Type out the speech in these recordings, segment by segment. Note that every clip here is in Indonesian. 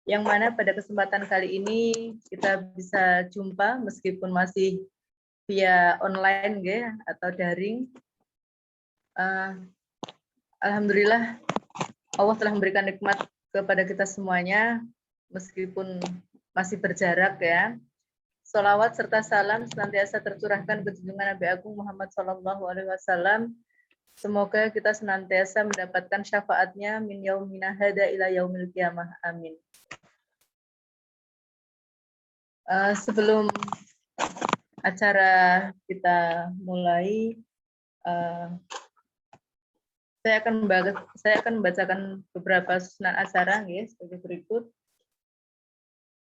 yang mana pada kesempatan kali ini kita bisa jumpa meskipun masih via online atau daring. Alhamdulillah Allah telah memberikan nikmat kepada kita semuanya meskipun masih berjarak ya. Sholawat serta salam senantiasa tercurahkan ke junjungan Nabi Agung Muhammad SAW. Semoga kita senantiasa mendapatkan syafaatnya min yaumina hada ila yaumil qiyamah. Amin. Sebelum acara kita mulai, saya akan membacakan beberapa susunan acara sebagai berikut.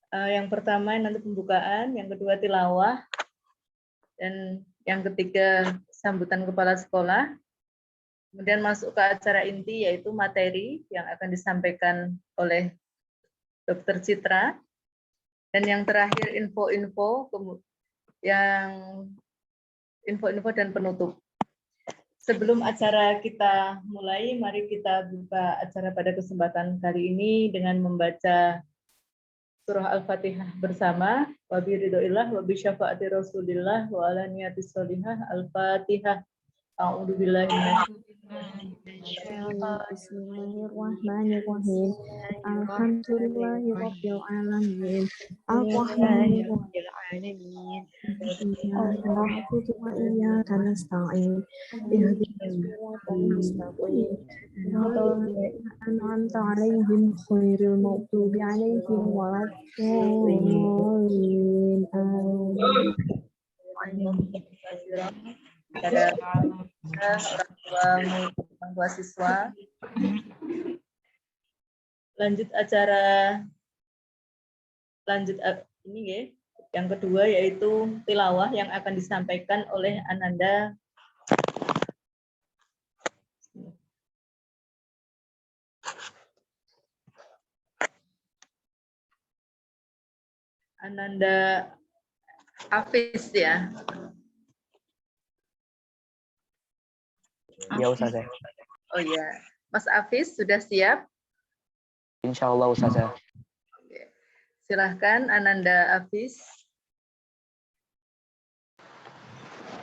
Yang pertama nanti pembukaan, yang kedua tilawah, dan yang ketiga sambutan kepala sekolah. Kemudian masuk ke acara inti yaitu materi yang akan disampaikan oleh Dr. Citra. Dan yang terakhir info-info dan penutup. Sebelum acara kita mulai, mari kita buka acara pada kesempatan kali ini dengan membaca Surah Al-Fatihah bersama. Wa bi ridhoillah wa bi syafaati Rasulillah wa ala niyatis sholihah. Al-Fatihah. A'udzu billahi Bismillahirrahmanirrahim. Alhamdulillahirabbil alamin. Arrahmanirrahim. Na'budu wa iyyaka nasta'in. Ihdinas siratal mustaqim. An'amta 'alaihim ghairil maghdubi 'alaihim waladdallin. Pada orang tua siswa. Lanjut ini yang kedua yaitu tilawah yang akan disampaikan oleh Ananda Hafiz ya. Ya Ustazah. Oh ya, Mas Hafiz sudah siap? Insya Allah Ustazah. Oke. Silahkan Ananda Hafiz.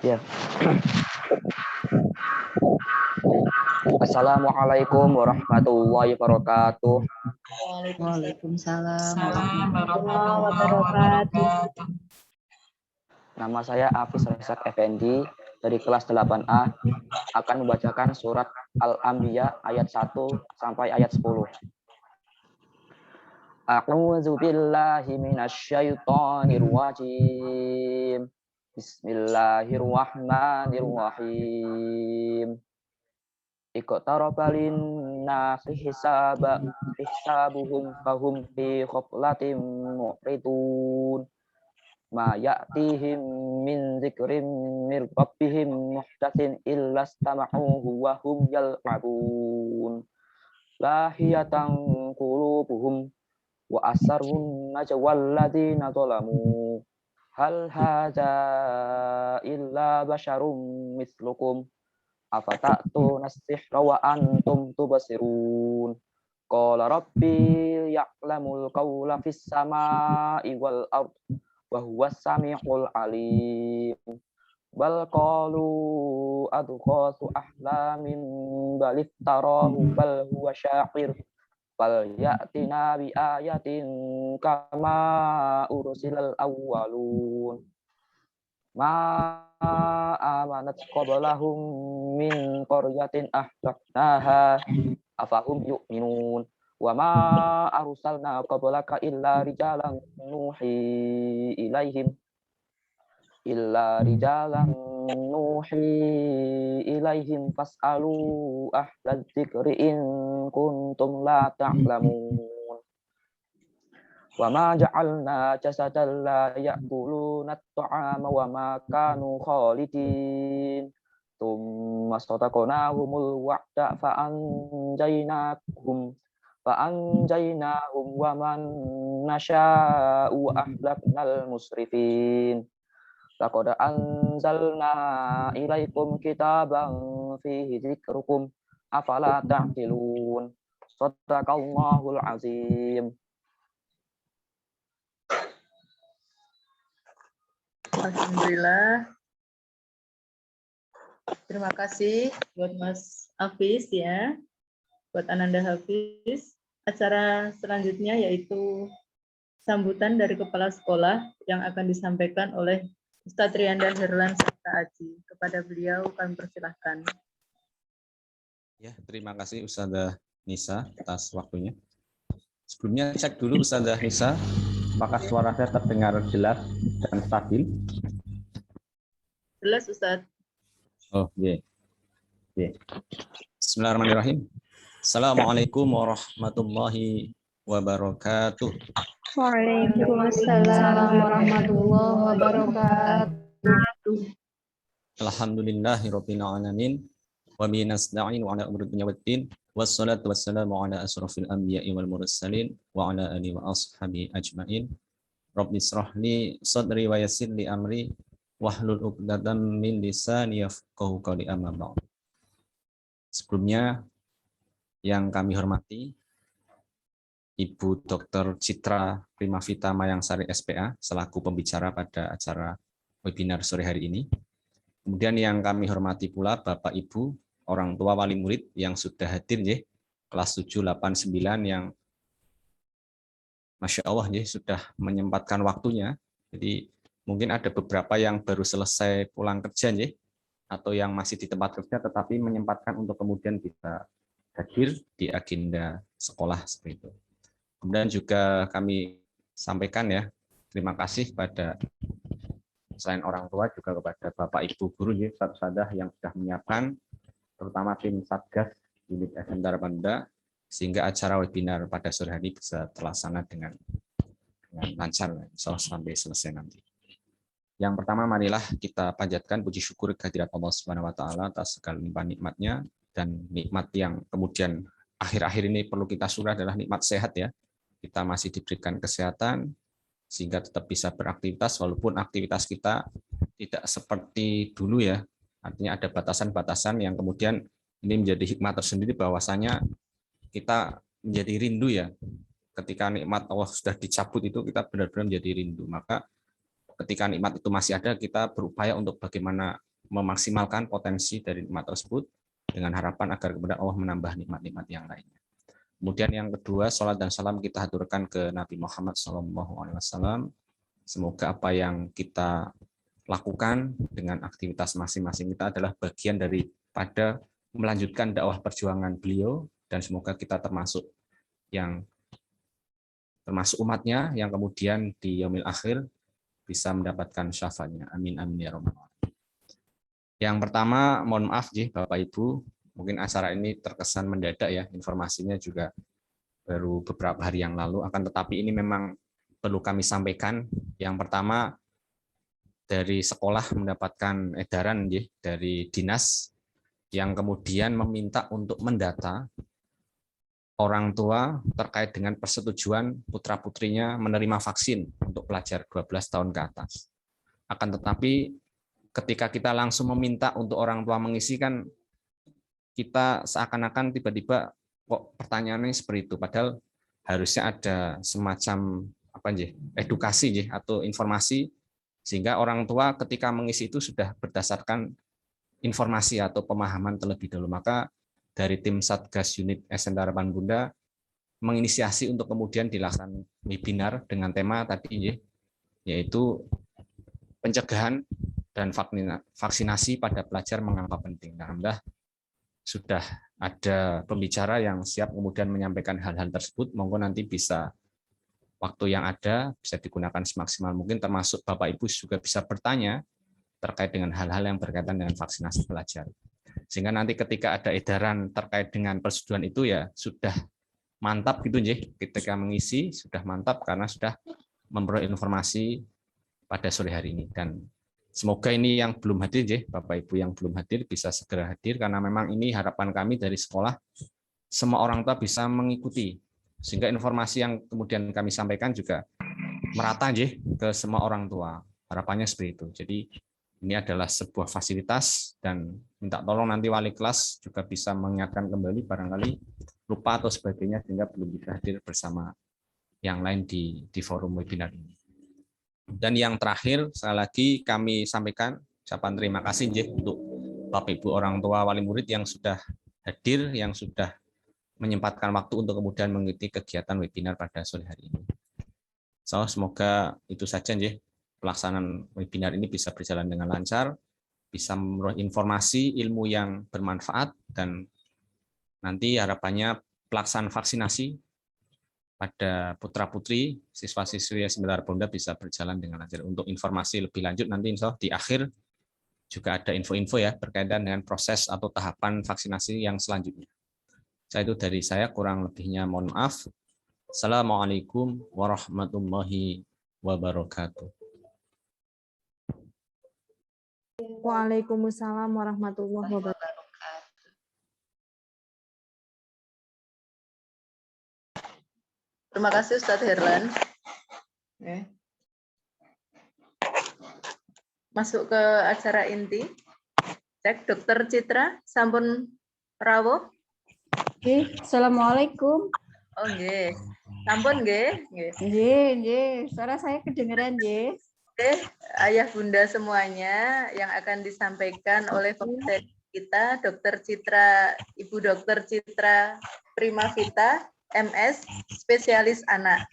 Ya. Assalamualaikum warahmatullahi wabarakatuh. Waalaikumsalam warahmatullahi wabarakatuh. Nama saya Hafiz Resak Effendi dari kelas 8A akan membacakan surat Al-Anbiya ayat 1 sampai ayat 10. A'udzu billahi minasyaitonir rajim. Bismillahirrahmanirrahim. Iqtaraba lin-nasi hisabuhum fahum fi ghaflatin mu'ridun. Ma ya'tihim min dzikrin mir rabbihim muhdatsin illa istama'uhu wa hum yal'abun. Lahiyatan qulubuhum wa asarrun najwal ladzina zalamu. Hal hadza illa basyarum mislukum afata'tuna as-sihra wa antum tubsirun. Qala rabbi ya'lamul qawla fis sama'i wal ardh wa huwas samiul alim. Bal qalu adghasu ahlamin bal iftarahu bal huwa sya'ir bal ya'tina bi ayatin kama ursilal awwalun. Ma amanat qablahum min qaryatin ahlaknaha afahum yu'minun. Wa ma arsalna qablaka illa rijalan nuhi ilaihim fas'alu ahlaz dzikri in kuntum la ta'lamun. Wa ma ja'alna jasadan la ya'kuluna at-ta'ama wa ma kanu khalidin. Tsumma sadaqnahumul wa'da fa'anjaynahum wa man nasha'u wa ahlaknal musrifin. Laqad anzalna ilaikum kitaban fihi dzikrukum afala ta'qilun. Shadaqallahul azim. Alhamdulillah. Terima kasih buat Mas Hafiz ya, buat Ananda Hafiz. Acara selanjutnya yaitu sambutan dari Kepala Sekolah yang akan disampaikan oleh Ustadz Rianda Herlan serta Aji. Kepada beliau kami persilahkan. Ya, terima kasih Ustazah Nisa atas waktunya. Sebelumnya cek dulu Ustazah Nisa, apakah suara saya terdengar jelas dan stabil? Jelas Ustadz. Oh, iya. Yeah. Bismillahirrahmanirrahim. Assalamualaikum warahmatullahi wabarakatuh. Waalaikumsalam warahmatullahi wabarakatuh. Alhamdulillahirabbil alamin. Wa bihi nasta'in wa ala umuri dunya waddin. Wassalatu wassalamu ala asrofil anbiya'i wal mursalin wa ala alihi wa ashabihi ajmain. Rabbi israh li sadri wa yassir li amri wahlul 'uqdatam min lisani yafqahu qawli amma ba'd. Sebelumnya yang kami hormati Ibu Dr. Citra Primavita Mayangsari SPA selaku pembicara pada acara webinar sore hari ini. Kemudian yang kami hormati pula Bapak Ibu orang tua wali murid yang sudah hadir ya, kelas 7, 8, 9 yang Masya Allah ya, sudah menyempatkan waktunya. Jadi mungkin ada beberapa yang baru selesai pulang kerja ya, atau yang masih di tempat kerja tetapi menyempatkan untuk kemudian bisa hadir di agenda sekolah seperti itu. Kemudian juga kami sampaikan ya, terima kasih pada selain orang tua juga kepada Bapak Ibu guru ya, Ustadz yang sudah menyiapkan, terutama tim Satgas unit SMK Darabanda, sehingga acara webinar pada sore hari bisa terlaksana dengan lancar sampai selesai nanti. Yang pertama, marilah kita panjatkan puji syukur kehadirat Allah Subhanahu wa taala atas segala limpah nikmatnya, dan nikmat yang kemudian akhir-akhir ini perlu kita syukur adalah nikmat sehat ya. Kita masih diberikan kesehatan sehingga tetap bisa beraktivitas walaupun aktivitas kita tidak seperti dulu ya. Artinya ada batasan-batasan yang kemudian ini menjadi hikmah tersendiri bahwasanya kita menjadi rindu ya. Ketika nikmat Allah sudah dicabut itu kita benar-benar menjadi rindu. Maka ketika nikmat itu masih ada, kita berupaya untuk bagaimana memaksimalkan potensi dari nikmat tersebut dengan harapan agar kemudian Allah menambah nikmat-nikmat yang lainnya. Kemudian yang kedua, salat dan salam kita haturkan ke Nabi Muhammad SAW. Semoga apa yang kita lakukan dengan aktivitas masing-masing kita adalah bagian daripada melanjutkan dakwah perjuangan beliau, dan semoga kita termasuk umatnya yang kemudian di yaumil akhir bisa mendapatkan syafaatnya. Amin amin ya rabbal alamin. Yang pertama, mohon maaf ya Bapak Ibu, mungkin acara ini terkesan mendadak ya, informasinya juga baru beberapa hari yang lalu, akan tetapi ini memang perlu kami sampaikan. Yang pertama, dari sekolah mendapatkan edaran ya, dari dinas yang kemudian meminta untuk mendata orang tua terkait dengan persetujuan putra-putrinya menerima vaksin untuk pelajar 12 tahun ke atas. Akan tetapi ketika kita langsung meminta untuk orang tua mengisi, kan kita seakan-akan tiba-tiba kok pertanyaannya seperti itu, padahal harusnya ada semacam edukasi atau informasi sehingga orang tua ketika mengisi itu sudah berdasarkan informasi atau pemahaman terlebih dahulu. Maka dari tim Satgas unit SMK Harapan Bunda menginisiasi untuk kemudian dilaksanakan webinar dengan tema tadi yaitu pencegahan dan vaksinasi pada pelajar menganggap penting. Alhamdulillah sudah ada pembicara yang siap kemudian menyampaikan hal-hal tersebut. Monggo nanti bisa waktu yang ada bisa digunakan semaksimal mungkin, termasuk Bapak Ibu juga bisa bertanya terkait dengan hal-hal yang berkaitan dengan vaksinasi pelajar. Sehingga nanti ketika ada edaran terkait dengan persetujuan itu ya sudah mantap gitu ketika mengisi sudah mantap karena sudah memperoleh informasi pada sore hari ini. Dan semoga ini yang belum hadir Bapak Ibu yang belum hadir bisa segera hadir, karena memang ini harapan kami dari sekolah semua orang tua bisa mengikuti sehingga informasi yang kemudian kami sampaikan juga merata ke semua orang tua. Harapannya seperti itu. Jadi ini adalah sebuah fasilitas dan minta tolong nanti wali kelas juga bisa mengingatkan kembali barangkali lupa atau sebagainya sehingga belum bisa hadir bersama yang lain di forum webinar ini. Dan yang terakhir, sekali lagi kami sampaikan ucapan terima kasih untuk Bapak Ibu orang tua wali murid yang sudah hadir, yang sudah menyempatkan waktu untuk kemudian mengikuti kegiatan webinar pada sore hari ini. So, semoga itu saja pelaksanaan webinar ini bisa berjalan dengan lancar, bisa memperoleh informasi, ilmu yang bermanfaat, dan nanti harapannya pelaksanaan vaksinasi pada putra-putri, siswa-siswi sebentar Bonda bisa berjalan dengan lancar. Untuk informasi lebih lanjut nanti insya Allah di akhir juga ada info-info ya berkaitan dengan proses atau tahapan vaksinasi yang selanjutnya. Itu dari saya, kurang lebihnya mohon maaf. Assalamualaikum warahmatullahi wabarakatuh. Waalaikumsalam warahmatullahi wabarakatuh. Terima kasih Ustadz Herlan. Oke. Masuk ke acara inti. Cek Dokter Citra, sampun rawuh. Oke, assalamualaikum. Oh nggih. Sampun nggih. Nggih. Suara saya kedengeran nggih. Oke, ayah bunda semuanya yang akan disampaikan oleh pemateri kita, Dokter Citra, Ibu Dokter Citra Primavita, MS, spesialis anak.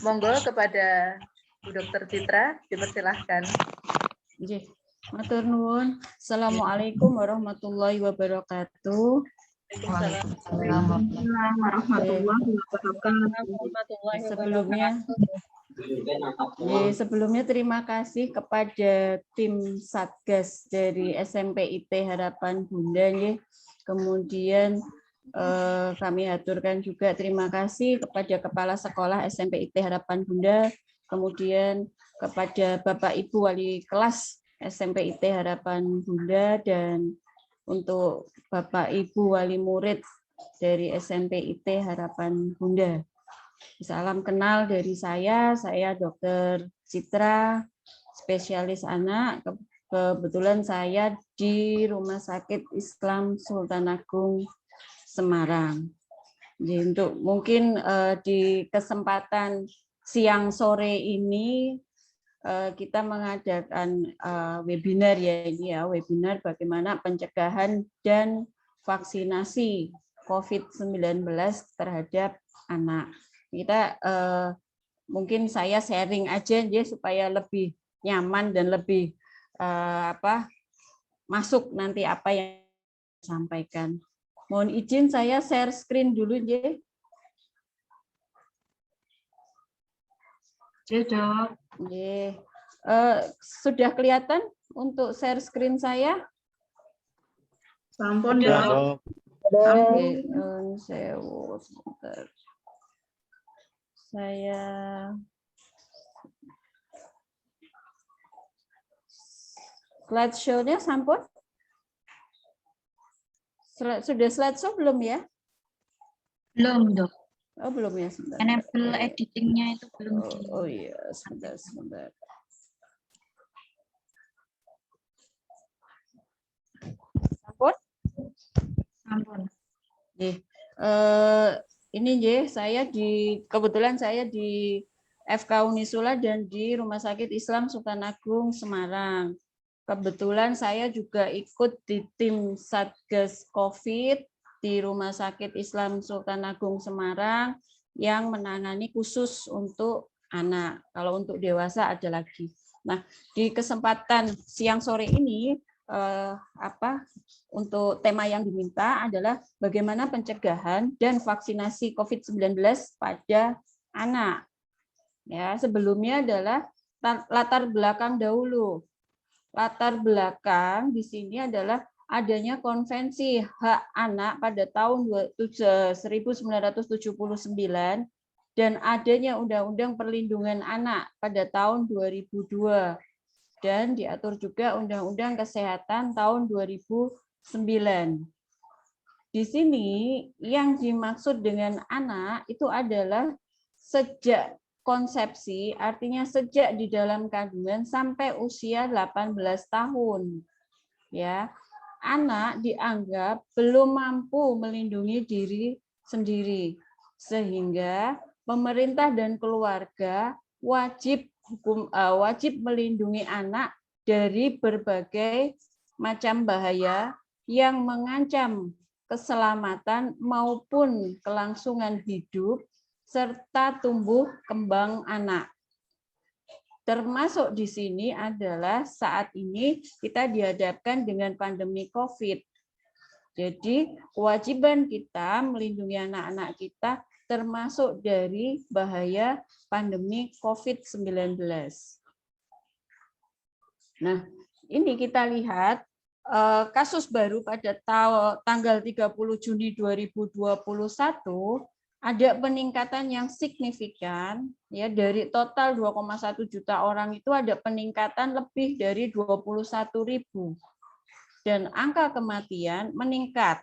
Monggo kepada Bu Dokter Citra, dipersilahkan. Nggih. Matur nuwun. Assalamualaikum warahmatullahi wabarakatuh. Waalaikumsalam. Sebelumnya terima kasih kepada tim Satgas dari SMP IT Harapan Bunda. Kemudian kami aturkan juga terima kasih kepada Kepala Sekolah SMP IT Harapan Bunda, kemudian kepada Bapak Ibu Wali Kelas SMP IT Harapan Bunda, dan untuk Bapak Ibu Wali Murid dari SMP IT Harapan Bunda. Salam kenal dari saya Dokter Citra, spesialis anak. Kebetulan saya di Rumah Sakit Islam Sultan Agung Semarang. Jadi untuk mungkin di kesempatan siang sore ini kita mengadakan webinar webinar bagaimana pencegahan dan vaksinasi COVID-19 terhadap anak. Kita mungkin saya sharing aja supaya lebih nyaman dan lebih masuk nanti apa yang disampaikan. Mohon izin saya share screen dulu sudah kelihatan untuk share screen saya? Sampun dong. Oke, sebentar. Saya slideshow-nya sampun? Sudah slideshow belum ya? Belum, Dok. Oh, belum ya, sebentar. Enable editing-nya itu belum. Oh iya, sebentar. Sampun? Sampun. Ini kebetulan saya di FK Unisula dan di Rumah Sakit Islam Sultan Agung Semarang. Kebetulan saya juga ikut di tim Satgas COVID di Rumah Sakit Islam Sultan Agung Semarang yang menangani khusus untuk anak. Kalau untuk dewasa ada lagi. Nah, di kesempatan siang sore ini untuk tema yang diminta adalah bagaimana pencegahan dan vaksinasi COVID-19 pada anak. Ya, sebelumnya adalah latar belakang dahulu. Latar belakang di sini adalah adanya Konvensi Hak Anak pada tahun 1979 dan adanya Undang-Undang Perlindungan Anak pada tahun 2002. Dan diatur juga Undang-Undang Kesehatan tahun 2009. Di sini yang dimaksud dengan anak itu adalah sejak konsepsi, artinya sejak di dalam kandungan sampai usia 18 tahun. Ya, anak dianggap belum mampu melindungi diri sendiri. Sehingga pemerintah dan keluarga wajib melindungi anak dari berbagai macam bahaya yang mengancam keselamatan maupun kelangsungan hidup serta tumbuh kembang anak. Termasuk di sini adalah saat ini kita dihadapkan dengan pandemi COVID. Jadi kewajiban kita melindungi anak-anak kita termasuk dari bahaya pandemi COVID-19. Nah, ini kita lihat kasus baru pada tanggal 30 Juni 2021 ada peningkatan yang signifikan ya, dari total 2,1 juta orang itu ada peningkatan lebih dari 21.000 dan angka kematian meningkat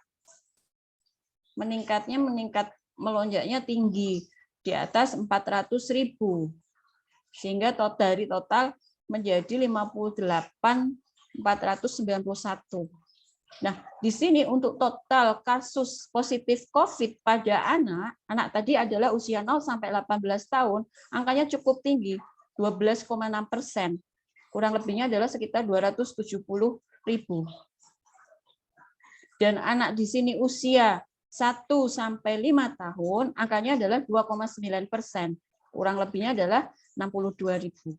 melonjaknya tinggi di atas 400.000 sehingga dari total menjadi 58.491. Nah, di sini untuk total kasus positif COVID pada anak tadi adalah usia 0 sampai 18 tahun, angkanya cukup tinggi, 12,6%. Kurang lebihnya adalah sekitar 270.000. Dan anak di sini usia 1 sampai 5 tahun, angkanya adalah 2,9%. Kurang lebihnya adalah 62.000.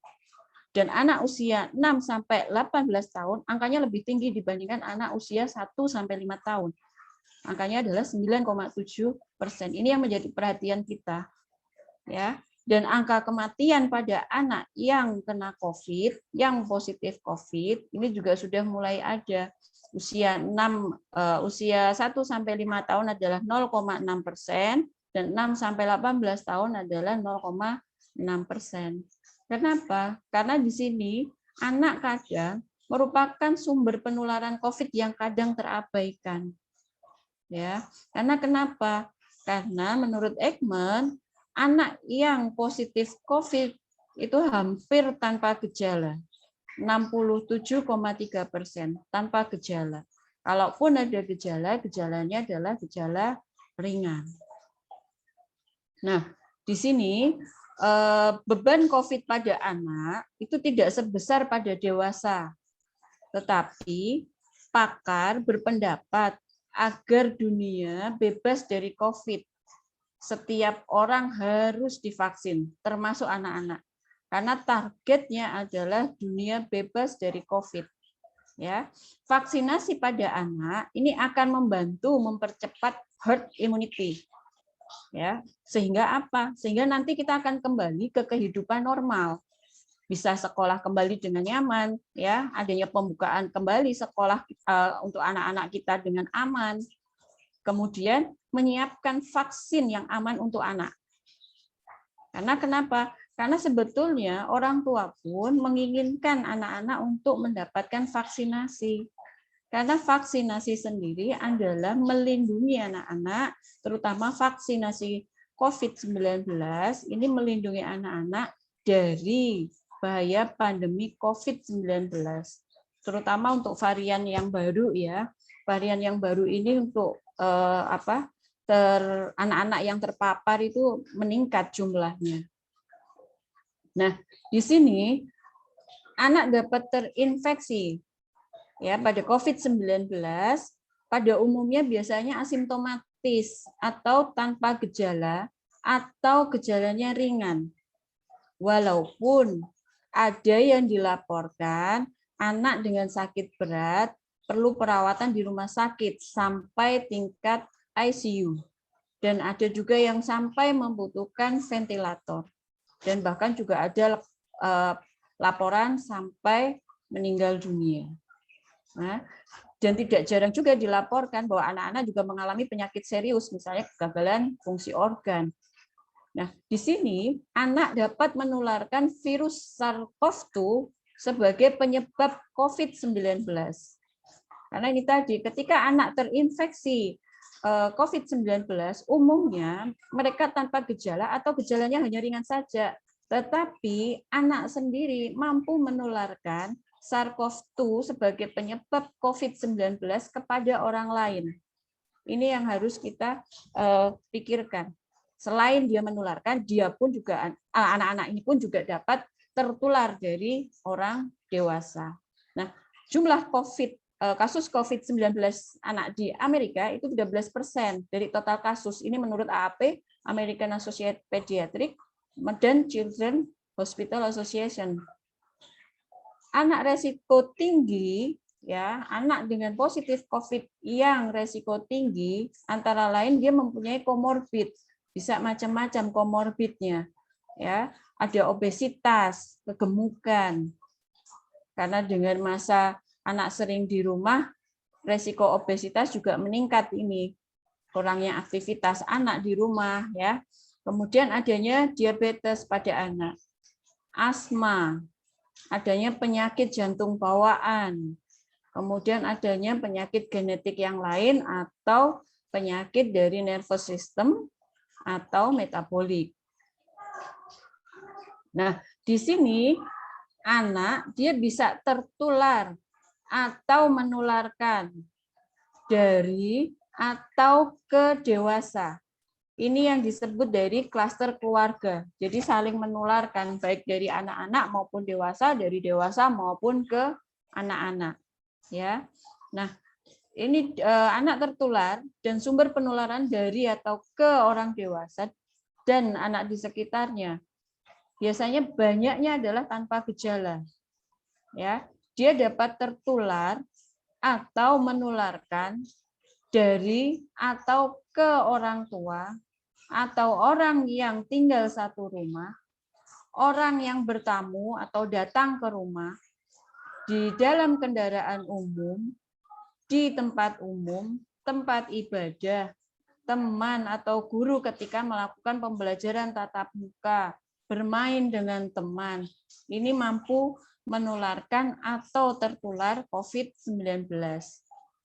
Dan anak usia 6 sampai 18 tahun angkanya lebih tinggi dibandingkan anak usia 1 sampai 5 tahun. Angkanya adalah 9,7%. Ini yang menjadi perhatian kita. Ya. Dan angka kematian pada anak yang kena COVID, yang positif COVID, ini juga sudah mulai ada. Usia 1 sampai 5 tahun adalah 0,6% dan 6 sampai 18 tahun adalah 0,6%. Kenapa? Karena di sini anak kadang merupakan sumber penularan COVID yang kadang terabaikan. Ya, karena kenapa? Karena menurut Ekman, anak yang positif COVID itu hampir tanpa gejala, 67,3% tanpa gejala. Kalaupun ada gejala, gejalanya adalah gejala ringan. Nah, di sini beban COVID pada anak itu tidak sebesar pada dewasa. Tetapi pakar berpendapat agar dunia bebas dari COVID, setiap orang harus divaksin, termasuk anak-anak. Karena targetnya adalah dunia bebas dari COVID. Ya, vaksinasi pada anak ini akan membantu mempercepat herd immunity. Ya, sehingga apa? Sehingga nanti kita akan kembali ke kehidupan normal. Bisa sekolah kembali dengan nyaman, ya, adanya pembukaan kembali sekolah untuk anak-anak kita dengan aman. Kemudian menyiapkan vaksin yang aman untuk anak. Karena kenapa? Karena sebetulnya orang tua pun menginginkan anak-anak untuk mendapatkan vaksinasi. Karena vaksinasi sendiri adalah melindungi anak-anak, terutama vaksinasi COVID-19, ini melindungi anak-anak dari bahaya pandemi COVID-19. Terutama untuk varian yang baru ya. Varian yang baru ini untuk anak-anak yang terpapar itu meningkat jumlahnya. Nah, di sini anak dapat terinfeksi ya pada COVID-19 pada umumnya biasanya asimptomatis atau tanpa gejala atau gejalanya ringan. Walaupun ada yang dilaporkan anak dengan sakit berat perlu perawatan di rumah sakit sampai tingkat ICU. Dan ada juga yang sampai membutuhkan ventilator. Dan bahkan juga ada laporan sampai meninggal dunia. Nah, dan tidak jarang juga dilaporkan bahwa anak-anak juga mengalami penyakit serius, misalnya kegagalan fungsi organ. Nah, di sini anak dapat menularkan virus SARS-CoV-2 sebagai penyebab COVID-19. Karena ini tadi, ketika anak terinfeksi COVID-19, umumnya mereka tanpa gejala atau gejalanya hanya ringan saja. Tetapi anak sendiri mampu menularkan SARS-CoV-2 sebagai penyebab COVID-19 kepada orang lain. Ini yang harus kita pikirkan. Selain dia menularkan, dia pun juga anak-anak ini pun juga dapat tertular dari orang dewasa. Nah, jumlah kasus COVID-19 anak di Amerika itu 13% dari total kasus. Ini menurut AAP, American Associated Pediatric dan Children Hospital Association. Anak resiko tinggi, ya, anak dengan positif COVID yang resiko tinggi, antara lain dia mempunyai komorbid, bisa macam-macam komorbidnya, ya, ada obesitas, kegemukan, karena dengan masa anak sering di rumah, resiko obesitas juga meningkat ini, kurangnya aktivitas anak di rumah, ya. Kemudian adanya diabetes pada anak, asma, adanya penyakit jantung bawaan, kemudian adanya penyakit genetik yang lain atau penyakit dari nervous system atau metabolik. Nah, di sini anak dia bisa tertular atau menularkan dari atau ke dewasa. Ini yang disebut dari klaster keluarga. Jadi saling menularkan baik dari anak-anak maupun dewasa, dari dewasa maupun ke anak-anak. Ya. Nah, ini anak tertular dan sumber penularan dari atau ke orang dewasa dan anak di sekitarnya. Biasanya banyaknya adalah tanpa gejala. Ya, dia dapat tertular atau menularkan dari atau ke orang tua atau orang yang tinggal satu rumah, orang yang bertamu atau datang ke rumah, di dalam kendaraan umum, di tempat umum, tempat ibadah, teman atau guru ketika melakukan pembelajaran tatap muka, bermain dengan teman. Ini mampu menularkan atau tertular COVID-19.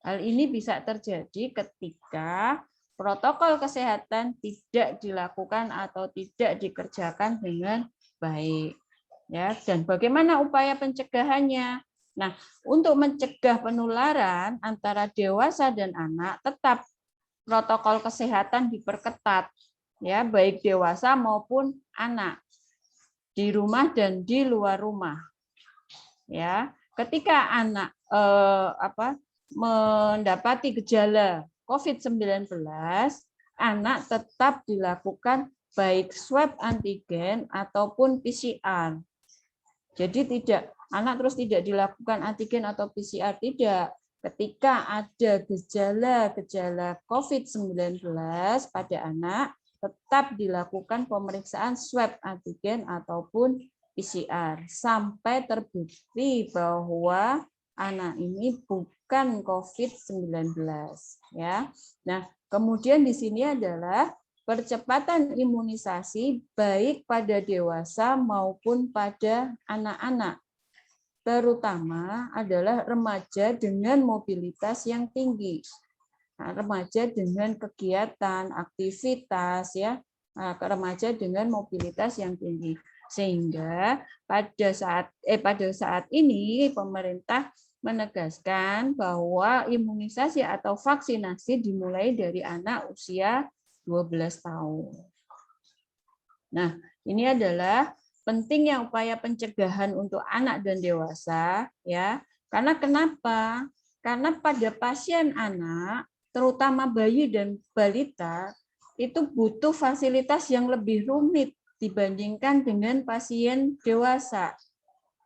Hal ini bisa terjadi ketika protokol kesehatan tidak dilakukan atau tidak dikerjakan dengan baik. Ya, dan bagaimana upaya pencegahannya? Nah, untuk mencegah penularan antara dewasa dan anak, tetap protokol kesehatan diperketat, ya, baik dewasa maupun anak, di rumah dan di luar rumah. Ya, ketika anak mendapati gejala COVID-19, anak tetap dilakukan baik swab antigen ataupun PCR. Jadi anak terus tidak dilakukan antigen atau PCR, tidak. Ketika ada gejala-gejala COVID-19 pada anak, tetap dilakukan pemeriksaan swab antigen ataupun PCR sampai terbukti bahwa anak ini bukan COVID-19, ya. Nah, kemudian di sini adalah percepatan imunisasi baik pada dewasa maupun pada anak-anak. Terutama adalah remaja dengan mobilitas yang tinggi. Nah, remaja dengan kegiatan, aktivitas, ya, remaja dengan mobilitas yang tinggi. Sehingga pada saat ini pemerintah menegaskan bahwa imunisasi atau vaksinasi dimulai dari anak usia 12 tahun. Nah, ini adalah pentingnya upaya pencegahan untuk anak dan dewasa, ya. Karena kenapa? Karena pada pasien anak, terutama bayi dan balita, itu butuh fasilitas yang lebih rumit dibandingkan dengan pasien dewasa.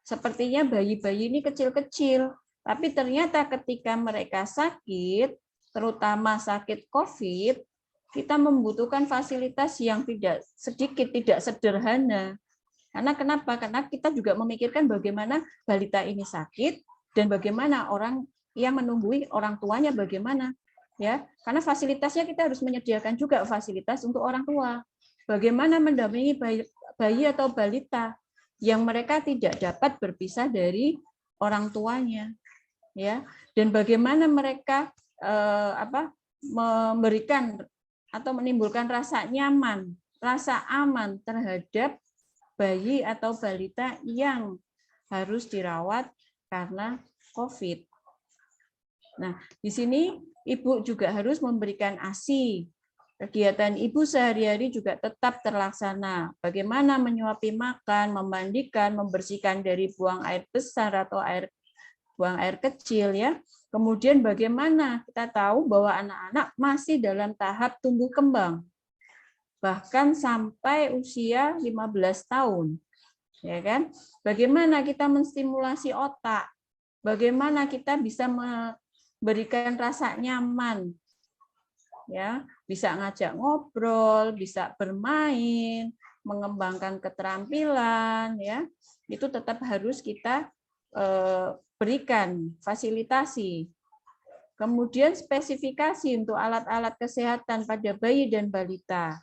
Sepertinya bayi-bayi ini kecil-kecil, tapi ternyata ketika mereka sakit, terutama sakit COVID, kita membutuhkan fasilitas yang tidak sedikit, tidak sederhana. Karena kenapa? Karena kita juga memikirkan bagaimana balita ini sakit dan bagaimana orang yang menunggui orang tuanya bagaimana. Ya, karena fasilitasnya kita harus menyediakan juga fasilitas untuk orang tua. Bagaimana mendampingi bayi atau balita yang mereka tidak dapat berpisah dari orang tuanya, ya. Dan bagaimana mereka memberikan atau menimbulkan rasa nyaman, rasa aman terhadap bayi atau balita yang harus dirawat karena COVID. Nah, di sini ibu juga harus memberikan ASI. Kegiatan ibu sehari-hari juga tetap terlaksana. Bagaimana menyuapi makan, memandikan, membersihkan dari buang air besar atau buang air kecil ya. Kemudian bagaimana kita tahu bahwa anak-anak masih dalam tahap tumbuh kembang. Bahkan sampai usia 15 tahun. Ya kan? Bagaimana kita menstimulasi otak? Bagaimana kita bisa memberikan rasa nyaman? Ya, bisa ngajak ngobrol, bisa bermain, mengembangkan keterampilan, ya. Itu tetap harus kita berikan fasilitasi. Kemudian spesifikasi untuk alat-alat kesehatan pada bayi dan balita.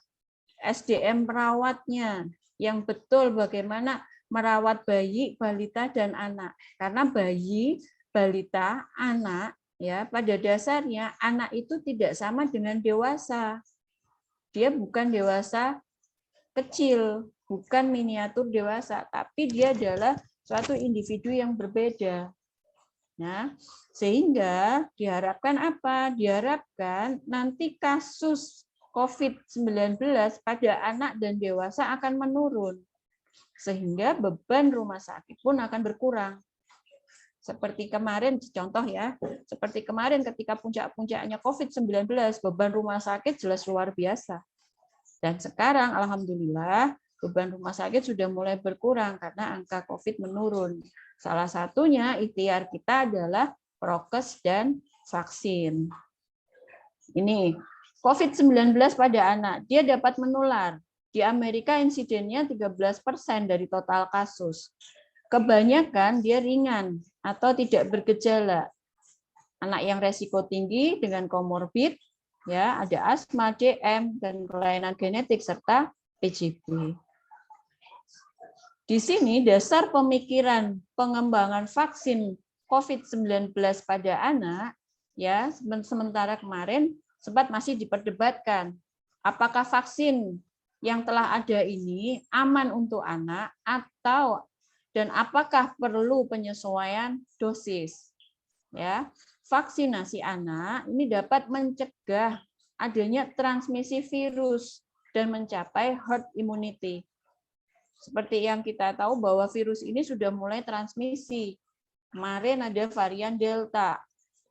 SDM perawatnya yang betul bagaimana merawat bayi, balita dan anak. Karena bayi, balita, anak ya, pada dasarnya anak itu tidak sama dengan dewasa. Dia bukan dewasa kecil, bukan miniatur dewasa, tapi dia adalah suatu individu yang berbeda. Nah, sehingga diharapkan apa? Diharapkan nanti kasus COVID-19 pada anak dan dewasa akan menurun. Sehingga beban rumah sakit pun akan berkurang. Seperti kemarin, contoh ya, seperti kemarin ketika puncak-puncaknya COVID-19, beban rumah sakit jelas luar biasa. Dan sekarang, alhamdulillah, beban rumah sakit sudah mulai berkurang karena angka COVID menurun. Salah satunya ikhtiar kita adalah prokes dan vaksin. Ini, COVID-19 pada anak, dia dapat menular. Di Amerika insidennya 13% dari total kasus. Kebanyakan dia ringan atau tidak bergejala. Anak yang resiko tinggi dengan komorbid, ya ada asma, DM, dan kelainan genetik serta PJB. Di sini dasar pemikiran pengembangan vaksin COVID-19 pada anak, ya sementara kemarin sempat masih diperdebatkan apakah vaksin yang telah ada ini aman untuk anak atau dan apakah perlu penyesuaian dosis? Ya, vaksinasi anak ini dapat mencegah adanya transmisi virus dan mencapai herd immunity. Seperti yang kita tahu bahwa virus ini sudah mulai transmisi. Kemarin ada varian Delta.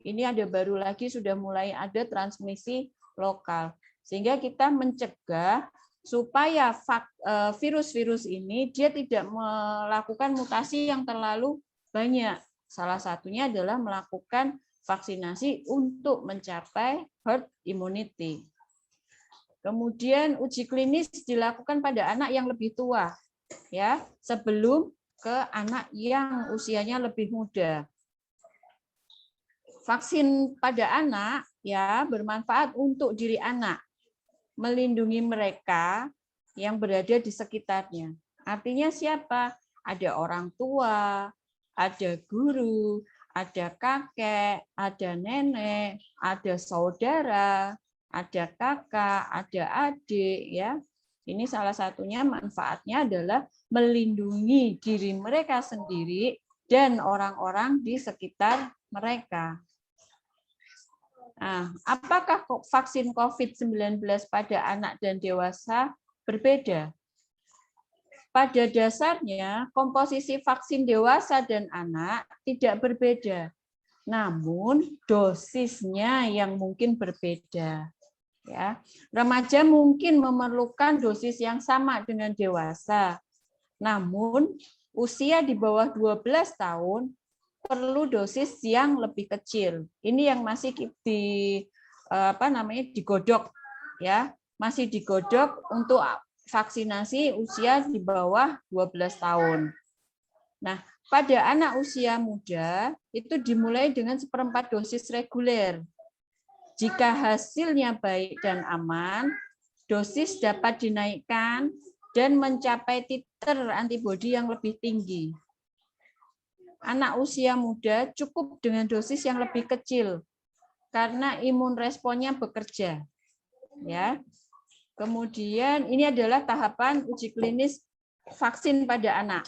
Ini ada baru lagi sudah mulai ada transmisi lokal. Sehingga kita mencegah supaya virus-virus ini dia tidak melakukan mutasi yang terlalu banyak. Salah satunya adalah melakukan vaksinasi untuk mencapai herd immunity. Kemudian uji klinis dilakukan pada anak yang lebih tua, ya, sebelum ke anak yang usianya lebih muda. Vaksin pada anak ya bermanfaat untuk diri anak, melindungi mereka yang berada di sekitarnya. Artinya siapa? Ada orang tua, ada guru, ada kakek, ada nenek, ada saudara, ada kakak, ada adik, ya. Ini salah satunya manfaatnya adalah melindungi diri mereka sendiri dan orang-orang di sekitar mereka. Nah, apakah vaksin COVID-19 pada anak dan dewasa berbeda? Pada dasarnya, komposisi vaksin dewasa dan anak tidak berbeda. Namun, dosisnya yang mungkin berbeda. Ya, remaja mungkin memerlukan dosis yang sama dengan dewasa. Namun, usia di bawah 12 tahun perlu dosis yang lebih kecil. Ini yang masih digodok, ya, masih digodok untuk vaksinasi usia di bawah 12 tahun. Nah, pada anak usia muda itu dimulai dengan 1/4 dosis reguler. Jika hasilnya baik dan aman, dosis dapat dinaikkan dan mencapai titer antibodi yang lebih tinggi. Anak usia muda cukup dengan dosis yang lebih kecil karena imun responnya bekerja. Ya. Kemudian ini adalah tahapan uji klinis vaksin pada anak.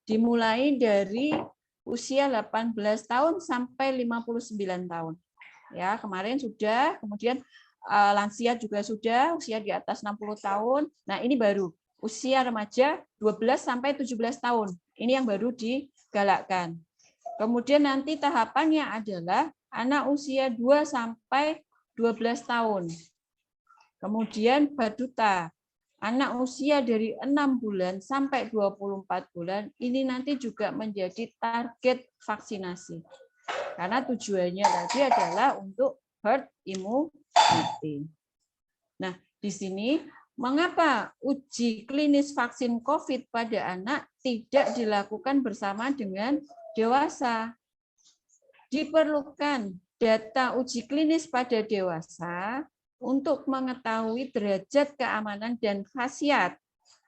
Dimulai dari usia 18 tahun sampai 59 tahun. Ya, kemarin sudah, kemudian lansia juga sudah, usia di atas 60 tahun. Nah, ini baru usia remaja 12 sampai 17 tahun. Ini yang baru digalakkan. Kemudian nanti tahapannya adalah anak usia 2 sampai 12 tahun. Kemudian baduta, anak usia dari 6 bulan sampai 24 bulan, ini nanti juga menjadi target vaksinasi. Karena tujuannya tadi adalah untuk herd immunity. Nah, di sini mengapa uji klinis vaksin COVID pada anak tidak dilakukan bersama dengan dewasa? Diperlukan data uji klinis pada dewasa untuk mengetahui derajat keamanan dan khasiat.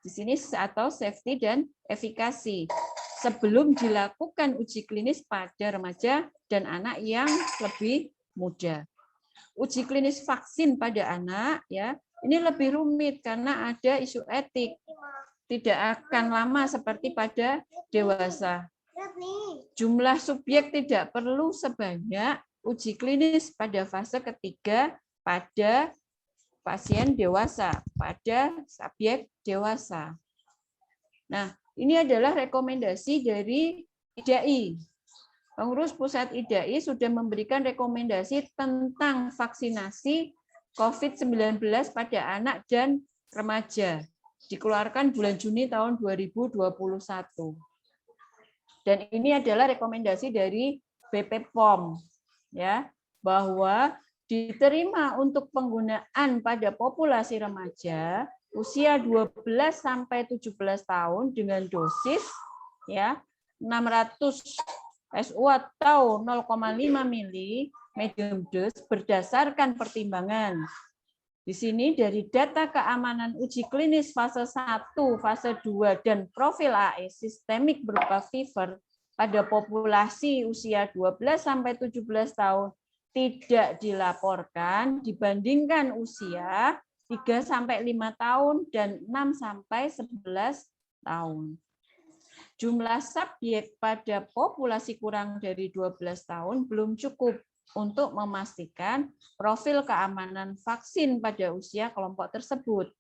Di sini atau safety dan efikasi. Sebelum dilakukan uji klinis pada remaja dan anak yang lebih muda. Uji klinis vaksin pada anak ya, ini lebih rumit karena ada isu etik. Tidak akan lama seperti pada dewasa. Jumlah subjek tidak perlu sebanyak uji klinis pada fase ketiga pada pasien dewasa, pada subjek dewasa. Nah, ini adalah rekomendasi dari IDAI. Pengurus Pusat IDAI sudah memberikan rekomendasi tentang vaksinasi COVID-19 pada anak dan remaja. Dikeluarkan bulan Juni tahun 2021. Dan ini adalah rekomendasi dari BP POM, ya, bahwa diterima untuk penggunaan pada populasi remaja usia 12 sampai 17 tahun dengan dosis ya 600 SU atau 0,5 mili medium dose berdasarkan pertimbangan. Di sini dari data keamanan uji klinis fase 1, fase 2 dan profil AE sistemik berupa fever pada populasi usia 12 sampai 17 tahun tidak dilaporkan dibandingkan usia 3 sampai 5 tahun dan 6 sampai 11 tahun. Jumlah subjek pada populasi kurang dari 12 tahun belum cukup untuk memastikan profil keamanan vaksin pada usia kelompok tersebut.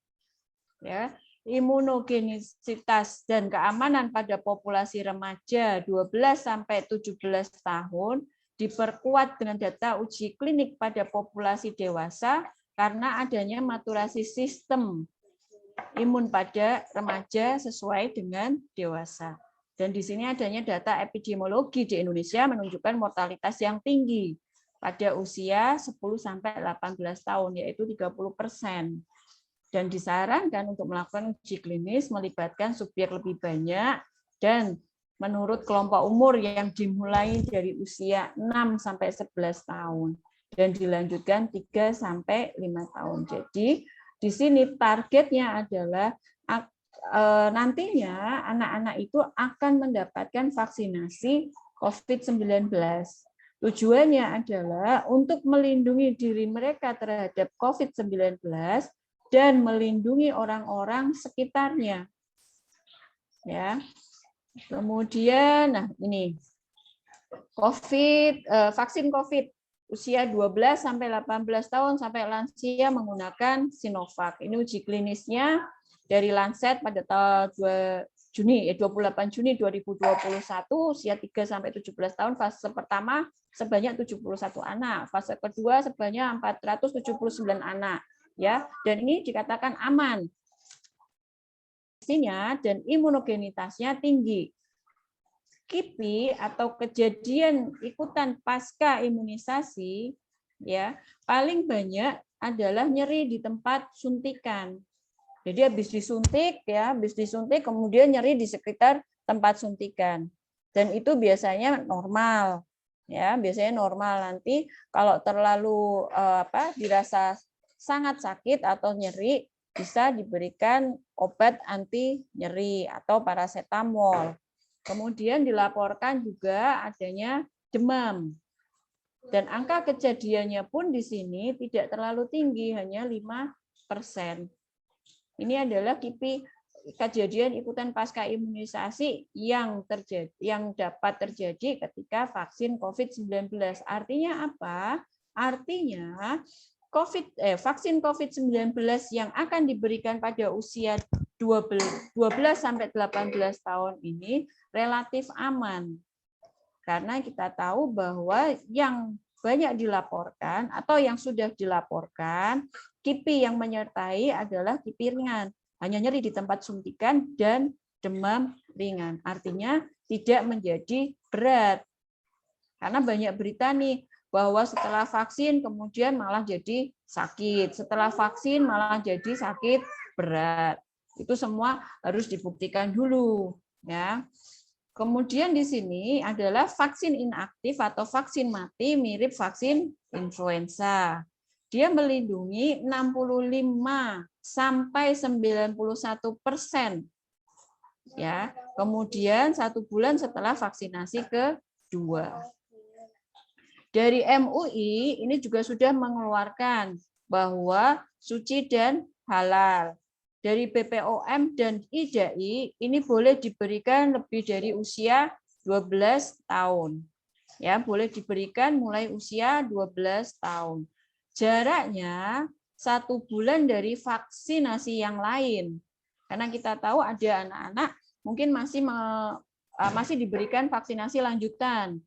Ya, imunogenisitas dan keamanan pada populasi remaja 12 sampai 17 tahun diperkuat dengan data uji klinik pada populasi dewasa karena adanya maturasi sistem imun pada remaja sesuai dengan dewasa. Dan di sini adanya data epidemiologi di Indonesia menunjukkan mortalitas yang tinggi pada usia 10 sampai 18 tahun yaitu 30%. Dan disarankan untuk melakukan uji klinis melibatkan subjek lebih banyak dan menurut kelompok umur yang dimulai dari usia 6 sampai 11 tahun dan dilanjutkan 3 sampai 5 tahun. Jadi di sini targetnya adalah nantinya anak-anak itu akan mendapatkan vaksinasi COVID-19. Tujuannya adalah untuk melindungi diri mereka terhadap COVID-19 dan melindungi orang-orang sekitarnya. Ya. Kemudian, nah ini vaksin COVID usia 12 sampai 18 tahun sampai lansia menggunakan Sinovac. Ini uji klinisnya dari Lancet pada tanggal 28 Juni 2021 usia 3 sampai 17 tahun fase pertama sebanyak 71 anak, fase kedua sebanyak 479 anak ya. Dan ini dikatakan aman. Dan imunogenitasnya tinggi. KIPI atau kejadian ikutan pasca imunisasi ya paling banyak adalah nyeri di tempat suntikan. Jadi habis disuntik kemudian nyeri di sekitar tempat suntikan. Dan itu biasanya normal. Ya, biasanya normal. Nanti kalau terlalu dirasa sangat sakit atau nyeri bisa diberikan obat anti nyeri atau parasetamol. Kemudian dilaporkan juga adanya demam. Dan angka kejadiannya pun di sini tidak terlalu tinggi, hanya 5%. Ini adalah KIPI kejadian ikutan pasca imunisasi yang dapat terjadi ketika vaksin COVID-19. Artinya apa? Artinya vaksin COVID-19 yang akan diberikan pada usia 12 sampai 18 tahun ini relatif aman. Karena kita tahu bahwa yang banyak dilaporkan atau yang sudah dilaporkan, KIPI yang menyertai adalah KIPI ringan, hanya nyeri di tempat suntikan dan demam ringan. Artinya tidak menjadi berat. Karena banyak berita nih bahwa setelah vaksin kemudian malah jadi sakit, setelah vaksin malah jadi sakit berat. Itu semua harus dibuktikan dulu, ya. Kemudian di sini adalah vaksin inaktif atau vaksin mati mirip vaksin influenza. Dia melindungi 65 sampai 91%. Ya, kemudian 1 bulan setelah vaksinasi kedua. Dari MUI ini juga sudah mengeluarkan bahwa suci dan halal. Dari BPOM dan IDAI ini boleh diberikan lebih dari usia 12 tahun. Ya, boleh diberikan mulai usia 12 tahun. Jaraknya 1 bulan dari vaksinasi yang lain. Karena kita tahu ada anak-anak mungkin masih diberikan vaksinasi lanjutan.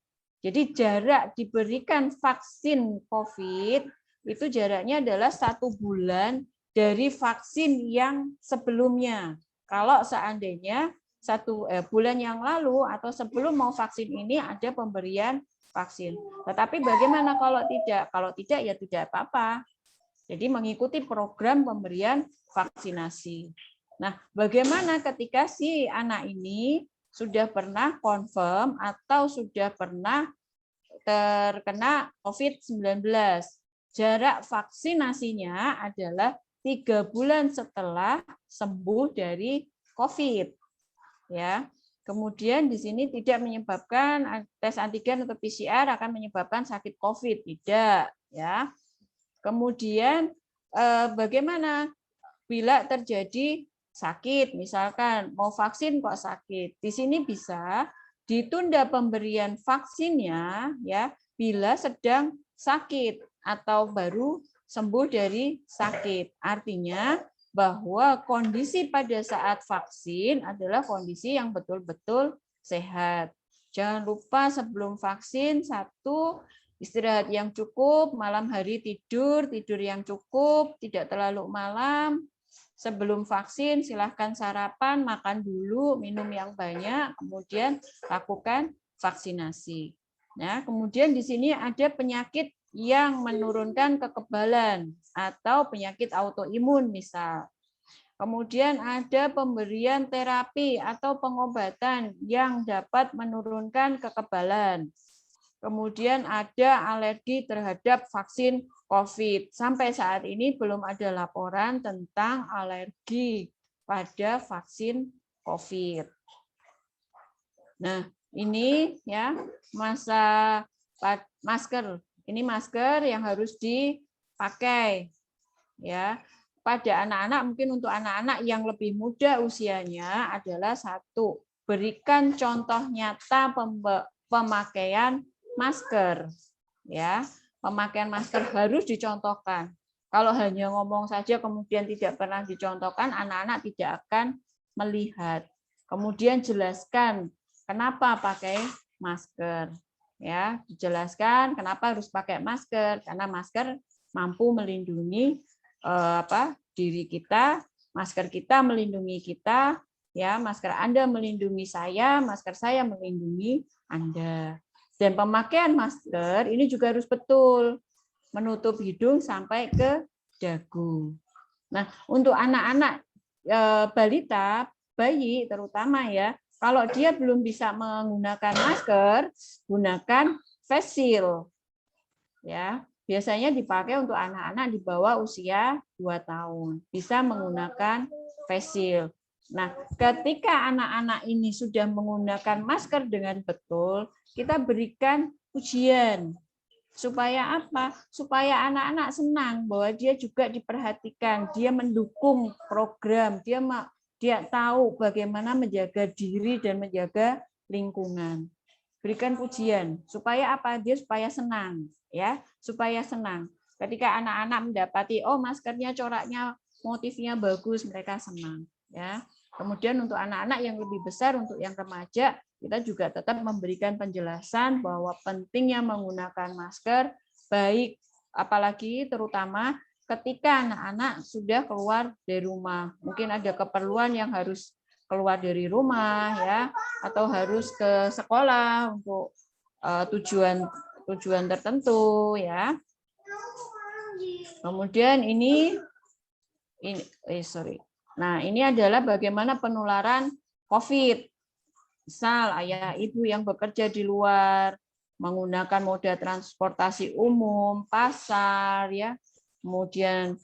Jadi jarak diberikan vaksin COVID itu jaraknya adalah 1 bulan dari vaksin yang sebelumnya. Kalau seandainya 1 bulan yang lalu atau sebelum mau vaksin ini ada pemberian vaksin. Tetapi bagaimana kalau tidak? Kalau tidak ya tidak apa-apa. Jadi mengikuti program pemberian vaksinasi. Nah, bagaimana ketika si anak ini sudah pernah confirm atau sudah pernah terkena COVID-19? Jarak vaksinasinya adalah 3 bulan setelah sembuh dari COVID. Ya. Kemudian di sini tidak menyebabkan tes antigen atau PCR akan menyebabkan sakit COVID, tidak, ya. Kemudian bagaimana bila terjadi sakit, misalkan mau vaksin kok sakit. Di sini bisa ditunda pemberian vaksinnya ya bila sedang sakit atau baru sembuh dari sakit. Artinya bahwa kondisi pada saat vaksin adalah kondisi yang betul-betul sehat. Jangan lupa sebelum vaksin, 1, istirahat yang cukup, malam hari tidur yang cukup, tidak terlalu malam. Sebelum vaksin, silahkan sarapan, makan dulu, minum yang banyak, kemudian lakukan vaksinasi. Nah, kemudian di sini ada penyakit yang menurunkan kekebalan atau penyakit autoimun misal. Kemudian ada pemberian terapi atau pengobatan yang dapat menurunkan kekebalan. Kemudian ada alergi terhadap vaksin COVID. Sampai saat ini belum ada laporan tentang alergi pada vaksin COVID. Nah, ini ya masker. Ini masker yang harus dipakai ya. Pada anak-anak, mungkin untuk anak-anak yang lebih muda usianya adalah 1, berikan contoh nyata pemakaian masker. Ya, pemakaian masker harus dicontohkan. Kalau hanya ngomong saja kemudian tidak pernah dicontohkan, anak-anak tidak akan melihat. Kemudian jelaskan kenapa pakai masker. Ya, dijelaskan kenapa harus pakai masker, karena masker mampu melindungi diri kita, masker kita melindungi kita, ya, masker Anda melindungi saya, masker saya melindungi Anda. Dan pemakaian masker ini juga harus betul, menutup hidung sampai ke dagu. Nah, untuk anak-anak balita, bayi terutama ya, kalau dia belum bisa menggunakan masker, gunakan face shield. Ya, biasanya dipakai untuk anak-anak di bawah usia 2 tahun. Bisa menggunakan face shield. Nah, ketika anak-anak ini sudah menggunakan masker dengan betul, kita berikan ujian. Supaya apa? Supaya anak-anak senang bahwa dia juga diperhatikan, dia mendukung program, dia tahu bagaimana menjaga diri dan menjaga lingkungan. Berikan pujian supaya apa? Dia supaya senang. ya, supaya senang. Ketika anak-anak mendapati oh maskernya coraknya motifnya bagus, mereka senang, ya. Kemudian untuk anak-anak yang lebih besar, untuk yang remaja, kita juga tetap memberikan penjelasan bahwa pentingnya menggunakan masker, baik apalagi terutama ketika anak-anak sudah keluar dari rumah. Mungkin ada keperluan yang harus keluar dari rumah, ya, atau harus ke sekolah untuk tujuan tertentu, ya. Kemudian Nah, ini adalah bagaimana penularan COVID. Misal ayah ibu yang bekerja di luar menggunakan moda transportasi umum, pasar, ya. Kemudian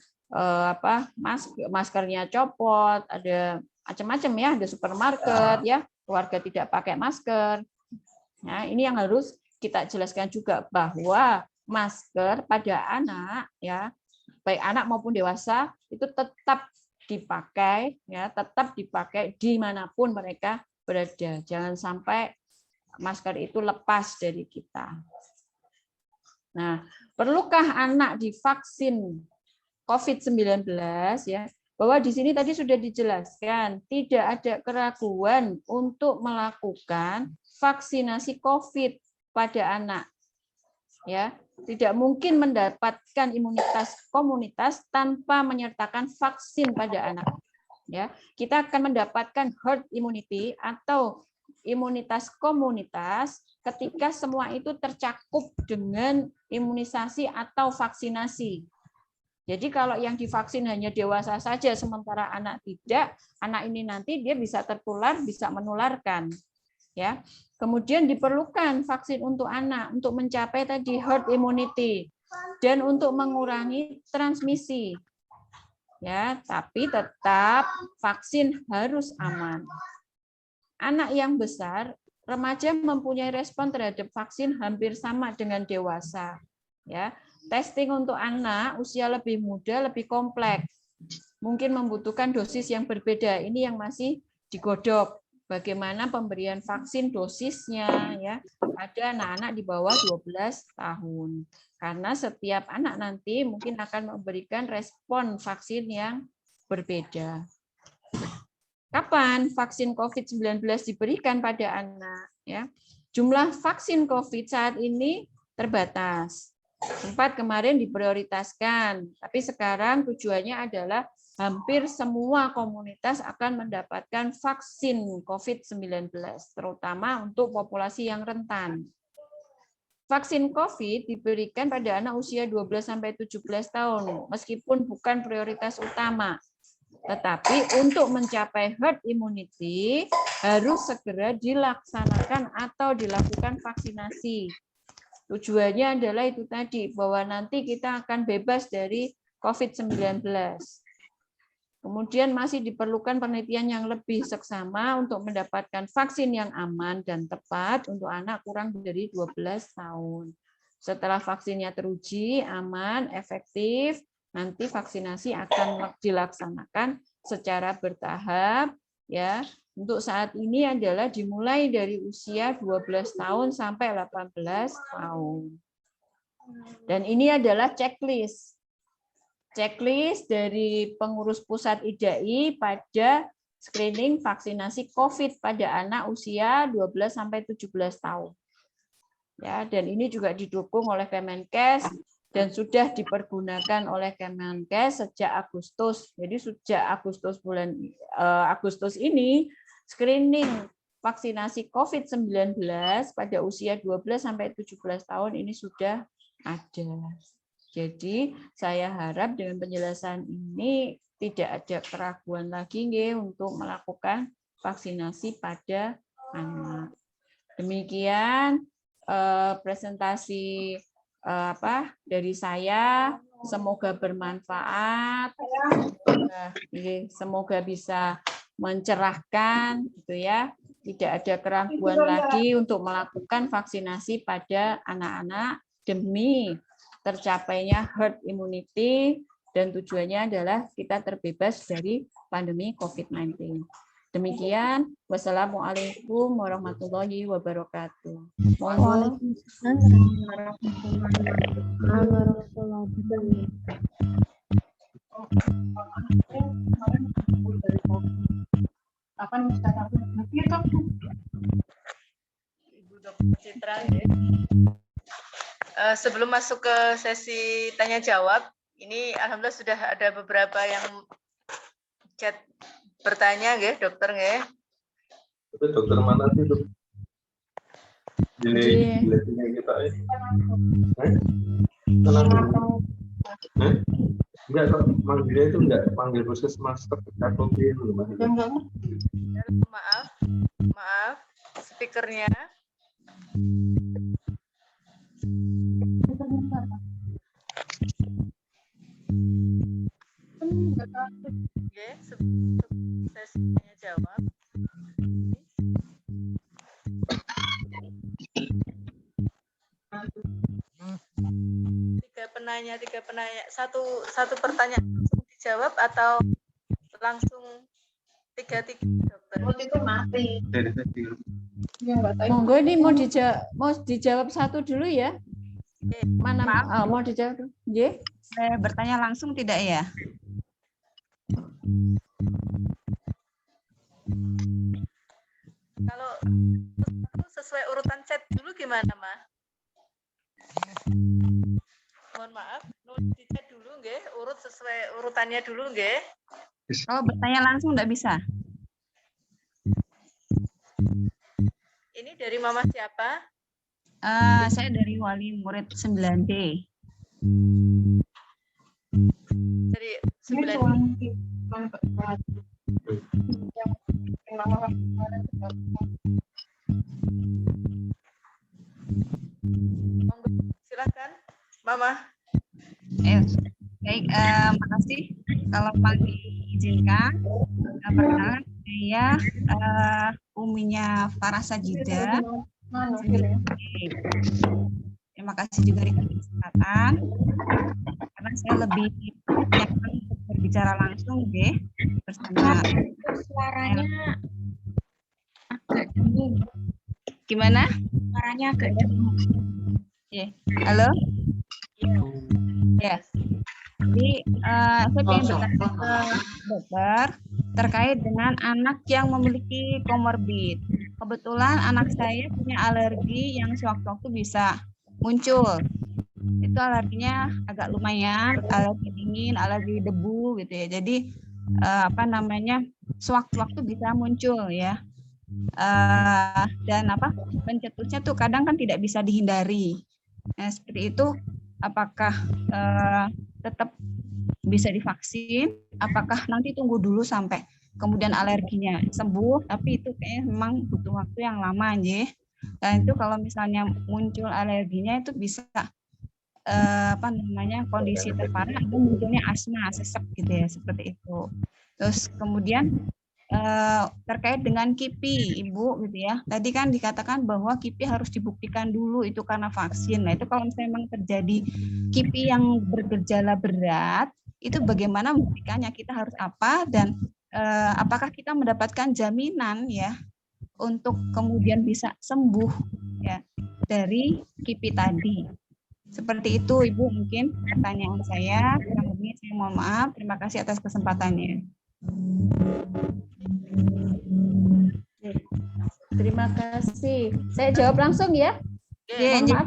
maskernya copot, ada macam-macam, ya, ada supermarket, ya, keluarga tidak pakai masker. Nah, ini yang harus kita jelaskan juga bahwa masker pada anak, ya, baik anak maupun dewasa itu tetap dipakai, ya, tetap dipakai dimanapun mereka berada. Jangan sampai masker itu lepas dari kita. Nah, perlukah anak divaksin COVID-19, ya? Bahwa di sini tadi sudah dijelaskan, tidak ada keraguan untuk melakukan vaksinasi COVID pada anak. Ya, tidak mungkin mendapatkan imunitas komunitas tanpa menyertakan vaksin pada anak. Ya, kita akan mendapatkan herd immunity atau imunitas komunitas ketika semua itu tercakup dengan imunisasi atau vaksinasi. Jadi kalau yang divaksin hanya dewasa saja, sementara anak tidak, anak ini nanti dia bisa tertular, bisa menularkan. Ya, kemudian diperlukan vaksin untuk anak untuk mencapai tadi herd immunity dan untuk mengurangi transmisi. Ya, tapi tetap vaksin harus aman. Anak yang besar, remaja mempunyai respon terhadap vaksin hampir sama dengan dewasa. Ya, testing untuk anak usia lebih muda lebih kompleks, mungkin membutuhkan dosis yang berbeda. Ini yang masih digodok. Bagaimana pemberian vaksin dosisnya, ya, ada anak-anak di bawah 12 tahun. Karena setiap anak nanti mungkin akan memberikan respon vaksin yang berbeda. Kapan vaksin COVID-19 diberikan pada anak? Ya, jumlah vaksin COVID saat ini terbatas. Sempat kemarin diprioritaskan, tapi sekarang tujuannya adalah hampir semua komunitas akan mendapatkan vaksin COVID-19, terutama untuk populasi yang rentan. Vaksin COVID diberikan pada anak usia 12-17 tahun, meskipun bukan prioritas utama. Tetapi untuk mencapai herd immunity harus segera dilaksanakan atau dilakukan vaksinasi. Tujuannya adalah itu tadi, bahwa nanti kita akan bebas dari COVID-19. Kemudian masih diperlukan penelitian yang lebih seksama untuk mendapatkan vaksin yang aman dan tepat untuk anak kurang dari 12 tahun. Setelah vaksinnya teruji, aman, efektif, nanti vaksinasi akan dilaksanakan secara bertahap, ya. Untuk saat ini adalah dimulai dari usia 12 tahun sampai 18 tahun. Dan ini adalah checklist. Checklist dari pengurus pusat IDAI pada screening vaksinasi COVID pada anak usia 12 sampai 17 tahun. Ya, dan ini juga didukung oleh Kemenkes dan sudah dipergunakan oleh Kemenkes sejak Agustus. Jadi sejak Agustus ini screening vaksinasi COVID-19 pada usia 12 sampai 17 tahun ini sudah ada. Jadi saya harap dengan penjelasan ini tidak ada keraguan lagi untuk melakukan vaksinasi pada anak. Demikian presentasi dari saya, semoga bermanfaat, semoga bisa mencerahkan, gitu ya. Tidak ada keraguan lagi untuk melakukan vaksinasi pada anak-anak demi tercapainya herd immunity dan tujuannya adalah kita terbebas dari pandemi COVID-19. Demikian, wassalamualaikum warahmatullahi wabarakatuh. Monggo. Ibu Dr. Citra. Sebelum masuk ke sesi tanya jawab, ini alhamdulillah sudah ada beberapa yang chat bertanya, nggih, dokter nggih. Itu dokter mana sih, Dok? Di kita ini. Enggak, kok manggilnya itu enggak panggil puskesmas terdekat itu, Mas. Maaf, speakernya. Oke, sebelum sesi tanya jawab. Tiga penanya, satu pertanyaan langsung dijawab atau langsung tiga dokter? Monggo ini mau dijawab satu dulu ya. Mana mau dijawab dulu? Nggih. Saya bertanya langsung tidak ya? Kalau sesuai urutan chat dulu gimana, Ma? Mohon maaf, nulis di chat dulu nggih, urut sesuai urutannya dulu nggih. Kalau bertanya langsung tidak bisa? Ini dari Mama siapa? Saya dari wali murid 9D. Dari 9. Silakan, Mama. Baik, makasih. Kalau diizinkan, perkenalkan saya Uminya Farah Sajida. Terima kasih juga di kesempatan karena saya lebih nyaman untuk berbicara langsung deh bersama. Suaranya agak dengung. Gimana? Suaranya agak dengung. Halo? Ya. Jadi saya ingin bertanya ke dokter terkait dengan anak yang memiliki komorbid. Kebetulan anak saya punya alergi yang sewaktu-waktu bisa muncul. Itu alerginya agak lumayan, alergi dingin, alergi debu gitu ya. Jadi sewaktu-waktu bisa muncul ya. Dan pencetusnya tuh kadang kan tidak bisa dihindari. Nah, seperti itu, apakah tetap bisa divaksin? Apakah nanti tunggu dulu sampai kemudian alerginya sembuh? Tapi itu kayaknya memang butuh waktu yang lama aja. Dan itu kalau misalnya muncul alerginya itu bisa kondisi terparah atau munculnya asma, sesek gitu ya, seperti itu. Terus kemudian terkait dengan KIPI, Ibu, gitu ya. Tadi kan dikatakan bahwa KIPI harus dibuktikan dulu itu karena vaksin. Nah, itu kalau misalnya memang terjadi KIPI yang bergejala berat, itu bagaimana membuktikannya? Kita harus apa dan apakah kita mendapatkan jaminan ya untuk kemudian bisa sembuh ya dari KIPI tadi. Seperti itu, Ibu, mungkin pertanyaan saya. Kurang lebih saya mohon maaf. Terima kasih atas kesempatannya. Terima kasih. Saya jawab langsung ya. Mohon maaf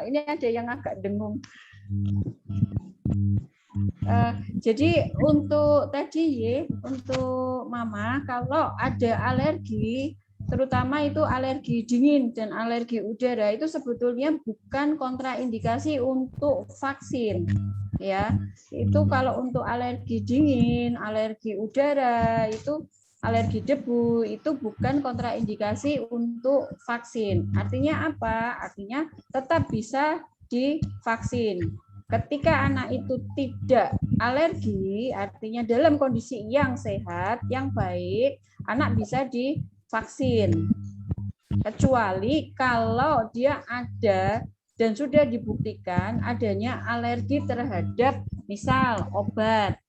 ini ada yang agak dengung. Jadi untuk untuk Mama, kalau ada alergi, terutama itu alergi dingin dan alergi udara, itu sebetulnya bukan kontraindikasi untuk vaksin. Ya, itu kalau untuk alergi dingin, alergi udara, itu alergi debu, itu bukan kontraindikasi untuk vaksin. Artinya apa? Artinya tetap bisa divaksin. Ketika anak itu tidak alergi, artinya dalam kondisi yang sehat, yang baik, anak bisa divaksin. Kecuali kalau dia ada dan sudah dibuktikan adanya alergi terhadap misal obat.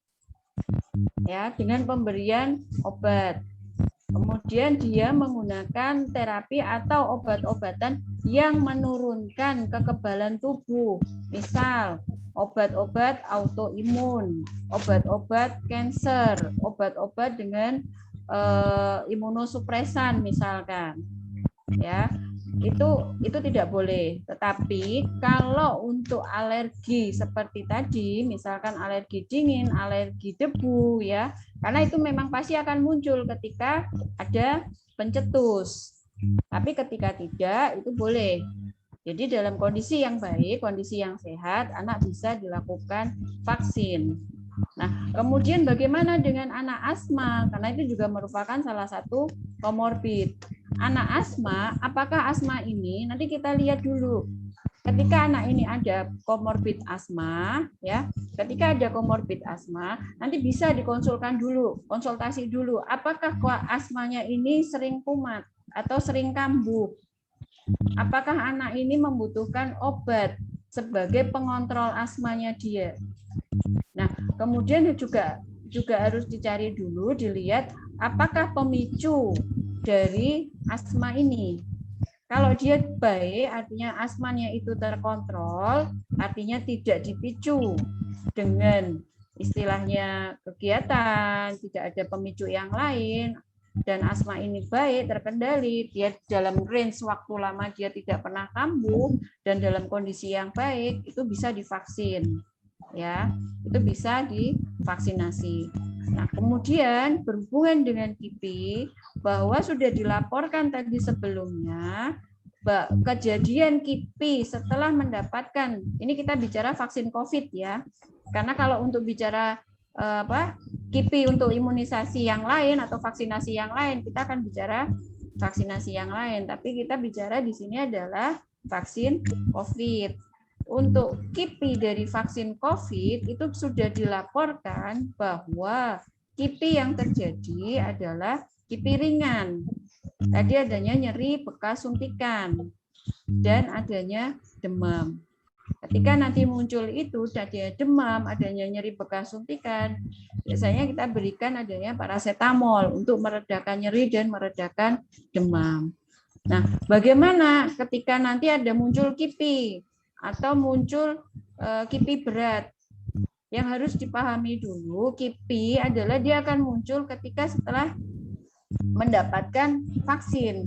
Ya, dengan pemberian obat. Kemudian dia menggunakan terapi atau obat-obatan yang menurunkan kekebalan tubuh. Misal, obat-obat autoimun, obat-obat kanker, obat-obat dengan imunosupresan misalkan. Ya, itu tidak boleh. Tetapi kalau untuk alergi seperti tadi, misalkan alergi dingin, alergi debu, ya, karena itu memang pasti akan muncul ketika ada pencetus. Tapi ketika tidak, itu boleh. Jadi dalam kondisi yang baik, kondisi yang sehat, anak bisa dilakukan vaksin. Nah, kemudian bagaimana dengan anak asma? Karena itu juga merupakan salah satu komorbid. Anak asma, apakah asma ini? Nanti kita lihat dulu. Ketika anak ini ada komorbid asma, ya, ketika ada komorbid asma, nanti bisa konsultasi dulu. Apakah asmanya ini sering kumat atau sering kambuh? Apakah anak ini membutuhkan obat sebagai pengontrol asmanya dia? Nah, kemudian juga harus dicari dulu, dilihat apakah pemicu dari asma ini. Kalau dia baik, artinya asmanya itu terkontrol, artinya tidak dipicu dengan istilahnya kegiatan, tidak ada pemicu yang lain, dan asma ini baik, terkendali, dia dalam range waktu lama dia tidak pernah kambuh, dan dalam kondisi yang baik, itu bisa divaksin. Ya, itu bisa divaksinasi. Nah, kemudian berhubungan dengan KIPI, bahwa sudah dilaporkan tadi sebelumnya kejadian KIPI setelah mendapatkan, ini kita bicara vaksin COVID ya, karena kalau untuk bicara KIPI untuk imunisasi yang lain atau vaksinasi yang lain, kita akan bicara vaksinasi yang lain, tapi kita bicara di sini adalah vaksin COVID. Untuk KIPI dari vaksin COVID itu sudah dilaporkan bahwa KIPI yang terjadi adalah KIPI ringan. Tadi adanya nyeri bekas suntikan dan adanya demam. Ketika nanti muncul itu, adanya demam, adanya nyeri bekas suntikan, biasanya kita berikan adanya paracetamol untuk meredakan nyeri dan meredakan demam. Nah, bagaimana ketika nanti ada muncul KIPI atau muncul KIPI berat? Yang harus dipahami dulu, KIPI adalah dia akan muncul ketika setelah mendapatkan vaksin.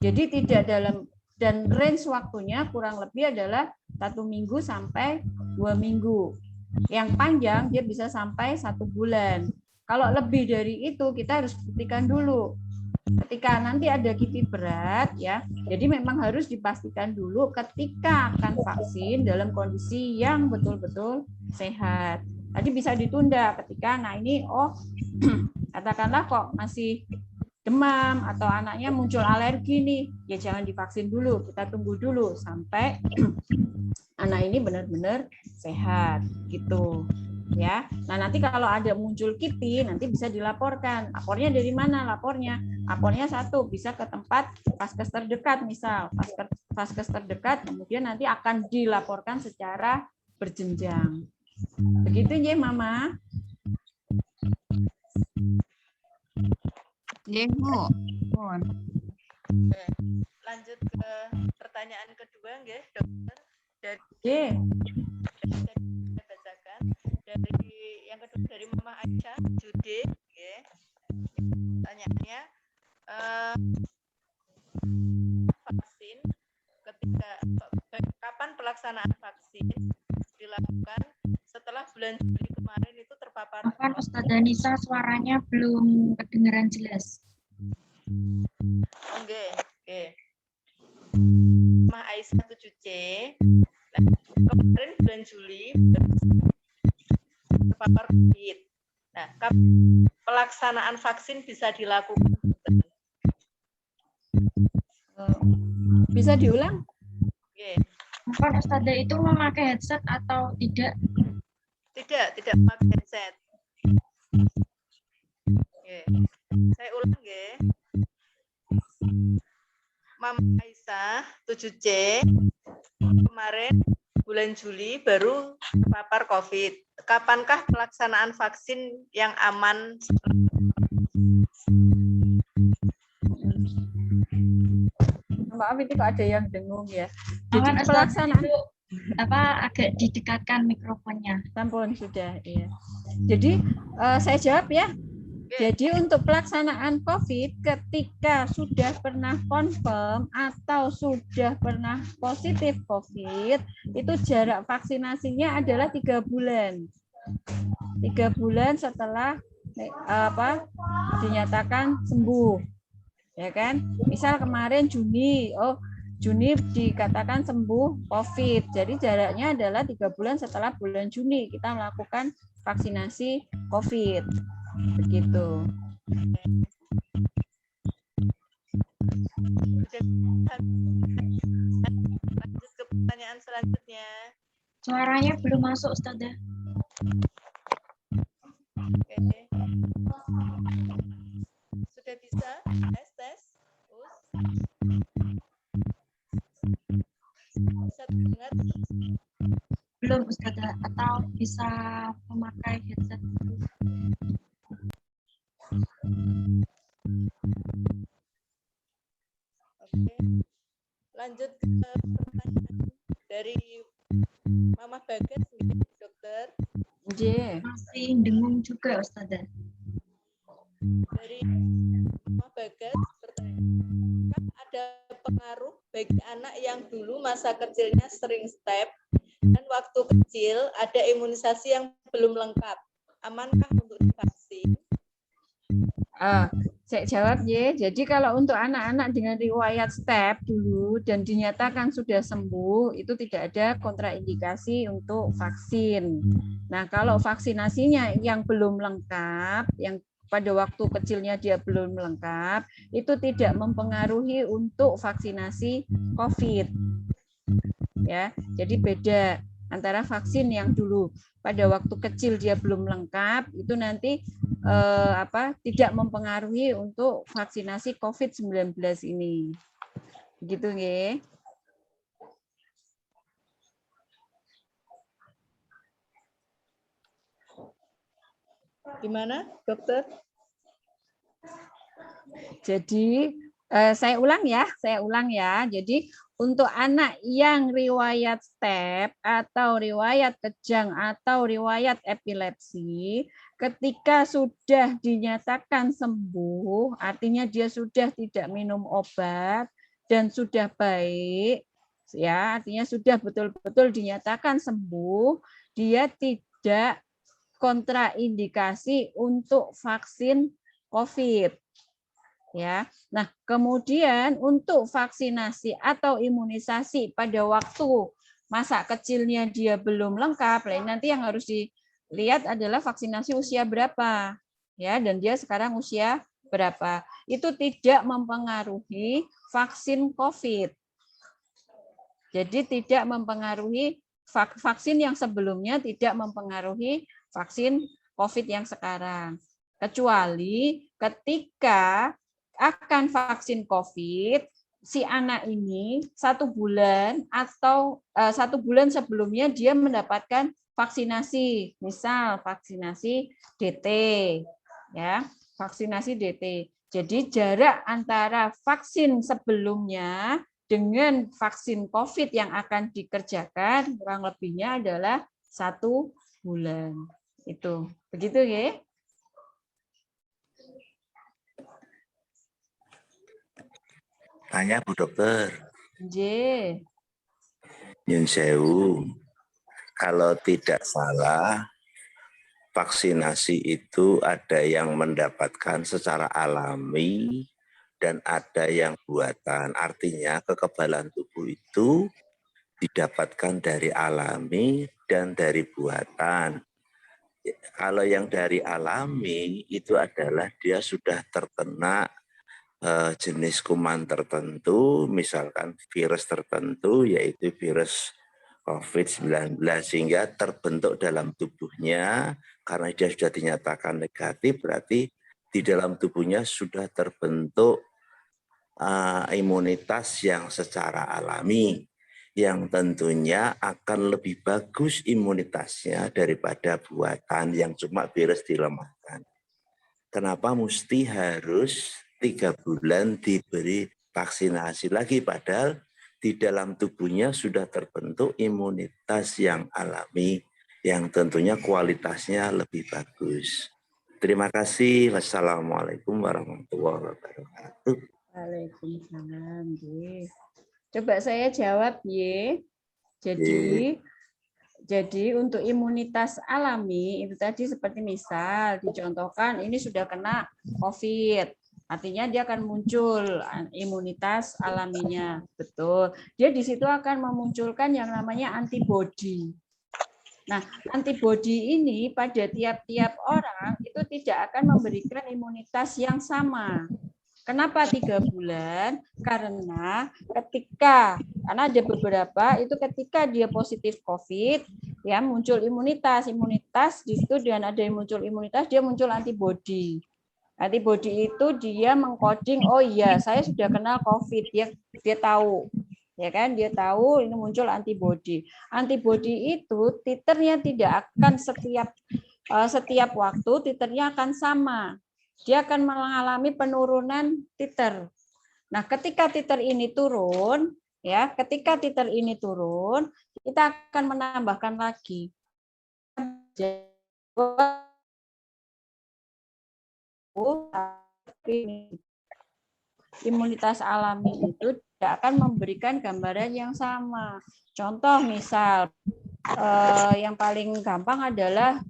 Jadi tidak dalam, dan range waktunya kurang lebih adalah 1 minggu sampai 2 minggu. Yang panjang dia bisa sampai 1 bulan. Kalau lebih dari itu kita harus buktikan dulu. Ketika nanti ada KIPI berat, ya, jadi memang harus dipastikan dulu ketika akan vaksin dalam kondisi yang betul-betul sehat. Tadi bisa ditunda ketika, nah ini, katakanlah kok masih demam atau anaknya muncul alergi nih, ya jangan divaksin dulu, kita tunggu dulu sampai anak ini benar-benar sehat, gitu. Ya, nah nanti kalau ada muncul KIPI nanti bisa dilaporkan. Lapornya dari mana? Lapornya satu bisa ke tempat vaskes terdekat, misal vaskes terdekat, kemudian nanti akan dilaporkan secara berjenjang. Begitu ya, Mama. Ya, Bu. Lanjut ke pertanyaan kedua, nggih, Dokter. Oke. Dari yang kedua dari Mama Aisyah Jude, ya. Pertanyaannya, vaksin ketika kapan pelaksanaan vaksin dilakukan setelah bulan Juli kemarin itu terpapar? Kapan Ustazah Nisa suaranya belum kedengaran jelas? Oke. Mama Aisyah 7C. Kemarin bulan Juli terpapar COVID. Nah, pelaksanaan vaksin bisa dilakukan? Bisa diulang? Oke. Kapan Ustazah itu memakai headset atau tidak? Tidak memakai headset. Oke. Saya ulang ya. Mama Aisyah 7C kemarin bulan Juli baru terpapar COVID. Kapankah pelaksanaan vaksin yang aman? Maaf ini kok ada yang dengung ya. Jadi Mohon Ustaz, pelaksanaan Ibu, agak didekatkan mikrofonnya. sampun sudah ya. Jadi saya jawab ya. Jadi untuk pelaksanaan COVID ketika sudah pernah confirm atau sudah pernah positif COVID, itu jarak vaksinasinya adalah 3 bulan. 3 bulan setelah dinyatakan sembuh. Ya kan? Misal kemarin Juni, Juni dikatakan sembuh COVID. Jadi jaraknya adalah 3 bulan setelah bulan Juni kita melakukan vaksinasi COVID. Begitu. Lanjut ke pertanyaan selanjutnya. Suaranya belum masuk, Ustazah. Oke. Sudah bisa? Tes. Bisa dengar? Belum, Ustazah. Atau bisa memakai headset. Oke. Lanjut ke pertanyaan dari Mama Bagas, dokter. Masih dengung juga, Ustazah. Dari Mama Bagas bertanya, kan ada pengaruh bagi anak yang dulu masa kecilnya sering step dan waktu kecil ada imunisasi yang belum lengkap. Amankah untuk divaksin? Saya jawab ya. Jadi kalau untuk anak-anak dengan riwayat step dulu dan dinyatakan sudah sembuh, itu tidak ada kontraindikasi untuk vaksin. Nah, kalau vaksinasinya yang belum lengkap, yang pada waktu kecilnya dia belum lengkap, itu tidak mempengaruhi untuk vaksinasi COVID. Ya, jadi beda antara vaksin yang dulu pada waktu kecil dia belum lengkap, itu nanti tidak mempengaruhi untuk vaksinasi COVID-19 ini. Begitu nggih. Gimana, dokter? Jadi saya ulang ya. Jadi untuk anak yang riwayat step atau riwayat kejang atau riwayat epilepsi, ketika sudah dinyatakan sembuh, artinya dia sudah tidak minum obat dan sudah baik, ya, artinya sudah betul-betul dinyatakan sembuh, dia tidak kontraindikasi untuk vaksin COVID. Ya. Nah, kemudian untuk vaksinasi atau imunisasi pada waktu masa kecilnya dia belum lengkap, nanti yang harus dilihat adalah vaksinasi usia berapa. Ya, dan dia sekarang usia berapa. Itu tidak mempengaruhi vaksin COVID. Jadi tidak mempengaruhi vaksin yang sebelumnya, tidak mempengaruhi vaksin COVID yang sekarang. Kecuali ketika akan vaksin COVID, si anak ini 1 bulan atau 1 bulan sebelumnya dia mendapatkan vaksinasi, misal vaksinasi DT, ya, vaksinasi DT. Jadi jarak antara vaksin sebelumnya dengan vaksin COVID yang akan dikerjakan kurang lebihnya adalah 1 bulan. Itu begitu ya. Tanya Bu Dokter. Nyun sewu. Kalau tidak salah, vaksinasi itu ada yang mendapatkan secara alami dan ada yang buatan. Artinya kekebalan tubuh itu didapatkan dari alami dan dari buatan. Kalau yang dari alami itu adalah dia sudah terkena jenis kuman tertentu, misalkan virus tertentu, yaitu virus COVID-19, sehingga terbentuk dalam tubuhnya, karena dia sudah dinyatakan negatif, berarti di dalam tubuhnya sudah terbentuk imunitas yang secara alami, yang tentunya akan lebih bagus imunitasnya daripada buatan yang cuma virus dilemahkan. Kenapa mesti harus 3 bulan diberi vaksinasi lagi, padahal di dalam tubuhnya sudah terbentuk imunitas yang alami, yang tentunya kualitasnya lebih bagus. Terima kasih. Wassalamualaikum warahmatullahi wabarakatuh. Waalaikumsalam. Ye. Coba saya jawab, Ye. Jadi untuk imunitas alami itu tadi seperti misal dicontohkan ini sudah kena COVID, artinya dia akan muncul imunitas alaminya, betul. Dia di situ akan memunculkan yang namanya antibodi. Nah, antibodi ini pada tiap-tiap orang itu tidak akan memberikan imunitas yang sama. Kenapa 3 bulan? Karena ada beberapa itu ketika dia positif COVID, ya muncul imunitas di situ dengan ada yang muncul imunitas dia muncul antibodi. Antibodi itu dia mengkoding, oh iya saya sudah kenal COVID, dia tahu, ya kan? Dia tahu ini muncul antibodi. Antibodi itu titernya tidak akan setiap waktu titernya akan sama. Dia akan mengalami penurunan titer. Nah, ketika titer ini turun, kita akan menambahkan lagi. Imunitas alami itu tidak akan memberikan gambaran yang sama. Contoh misal, yang paling gampang adalah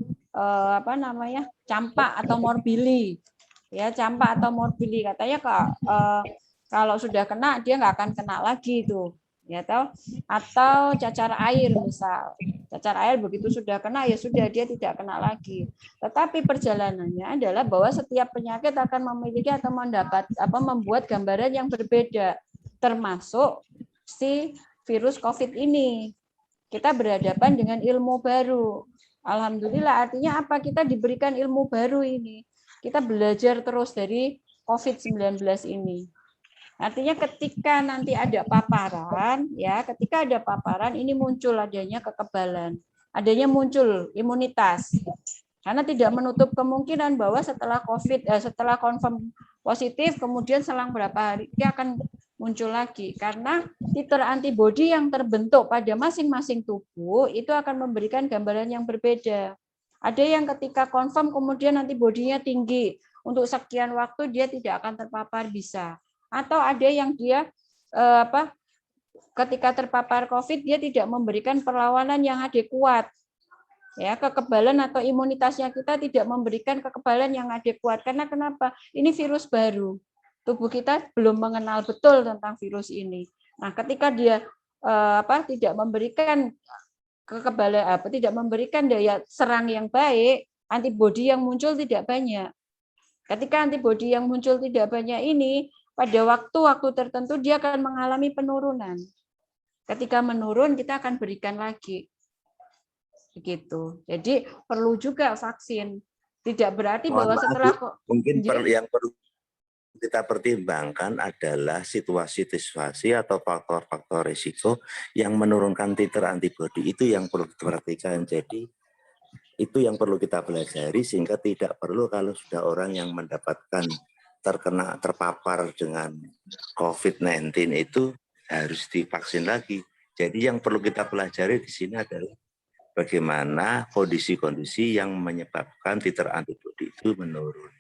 campak atau morbili. Ya, campak atau morbili katanya kalau sudah kena dia nggak akan kena lagi itu, ya toh. Atau cacar air misal, cacar air begitu sudah kena ya sudah dia tidak kena lagi. Tetapi perjalanannya adalah bahwa setiap penyakit akan memiliki atau membuat gambaran yang berbeda, termasuk si virus COVID ini. Kita berhadapan dengan ilmu baru. Alhamdulillah, artinya apa? Kita diberikan ilmu baru ini. Kita belajar terus dari COVID-19 ini. Artinya ketika nanti ada paparan, ini muncul adanya kekebalan, adanya muncul imunitas. Karena tidak menutup kemungkinan bahwa setelah setelah confirm positif, kemudian selang berapa hari dia akan muncul lagi. Karena titer antibodi yang terbentuk pada masing-masing tubuh itu akan memberikan gambaran yang berbeda. Ada yang ketika confirm kemudian antibodinya tinggi, untuk sekian waktu dia tidak akan terpapar bisa. Atau ada yang dia ketika terpapar COVID dia tidak memberikan perlawanan yang adekuat. Ya, kekebalan atau imunitasnya kita tidak memberikan kekebalan yang adekuat. Karena kenapa? Ini virus baru. Tubuh kita belum mengenal betul tentang virus ini. Nah, ketika dia tidak memberikan kekebalan tidak memberikan daya serang yang baik, antibodi yang muncul tidak banyak. Ketika antibodi yang muncul tidak banyak ini, pada waktu-waktu tertentu dia akan mengalami penurunan. Ketika menurun, kita akan berikan lagi. Begitu. Jadi perlu juga vaksin. Tidak berarti bahwa setelah yang perlu kita pertimbangkan adalah situasi atau faktor-faktor risiko yang menurunkan titer antibodi, itu yang perlu diperhatikan. Jadi itu yang perlu kita pelajari sehingga tidak perlu kalau sudah orang yang mendapatkan terpapar dengan COVID-19 itu harus divaksin lagi. Jadi yang perlu kita pelajari di sini adalah bagaimana kondisi-kondisi yang menyebabkan titer antibodi itu menurun.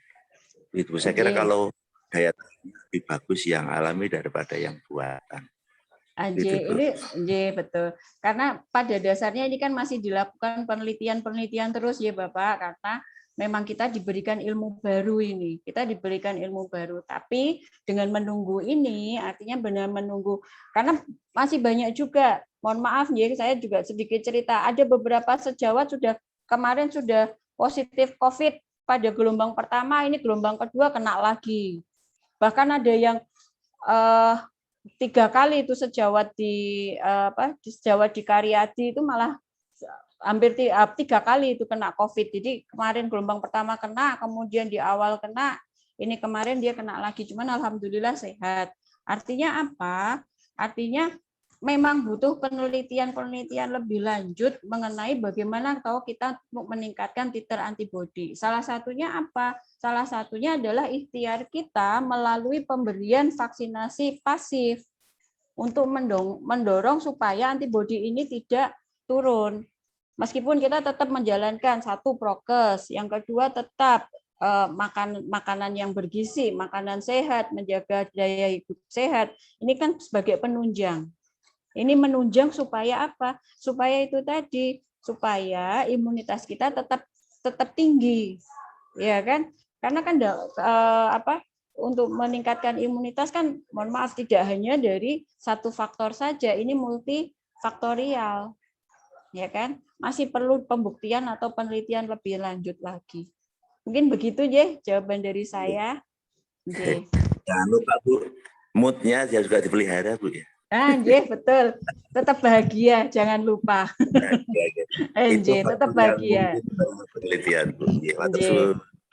Itu saya kira kalau daya tahan lebih bagus yang alami daripada yang buatan. Ini betul. Karena pada dasarnya ini kan masih dilakukan penelitian terus ya Bapak, karena memang kita diberikan ilmu baru ini. Kita diberikan ilmu baru, tapi dengan menunggu ini artinya benar menunggu. Karena masih banyak juga, mohon maaf ya, saya juga sedikit cerita, ada beberapa sejawat kemarin sudah positif COVID pada gelombang pertama, ini gelombang kedua kena lagi. Bahkan ada yang 3 kali itu sejawat di Karyadi itu malah hampir 3 kali itu kena COVID. Jadi kemarin gelombang pertama kena, kemudian di awal kena, ini kemarin dia kena lagi. Cuman alhamdulillah sehat. Artinya apa? Artinya memang butuh penelitian lebih lanjut mengenai bagaimana kalau kita meningkatkan titer antibodi. Salah satunya apa? Salah satunya adalah ikhtiar kita melalui pemberian vaksinasi pasif untuk mendorong supaya antibodi ini tidak turun. Meskipun kita tetap menjalankan satu prokes, yang kedua tetap makanan yang bergizi, makanan sehat, menjaga daya hidup sehat. Ini kan sebagai penunjang. Ini menunjang supaya apa? Supaya itu tadi, supaya imunitas kita tetap tinggi, ya kan? Karena kan untuk meningkatkan imunitas kan, mohon maaf, tidak hanya dari satu faktor saja, ini multifaktorial, ya kan? Masih perlu pembuktian atau penelitian lebih lanjut lagi. Mungkin begitu ya jawaban dari saya. Jangan lupa Bu, moodnya juga dipelihara Bu ya. Betul. Tetap bahagia, jangan lupa. Tetap bahagia. Penelitian Bu.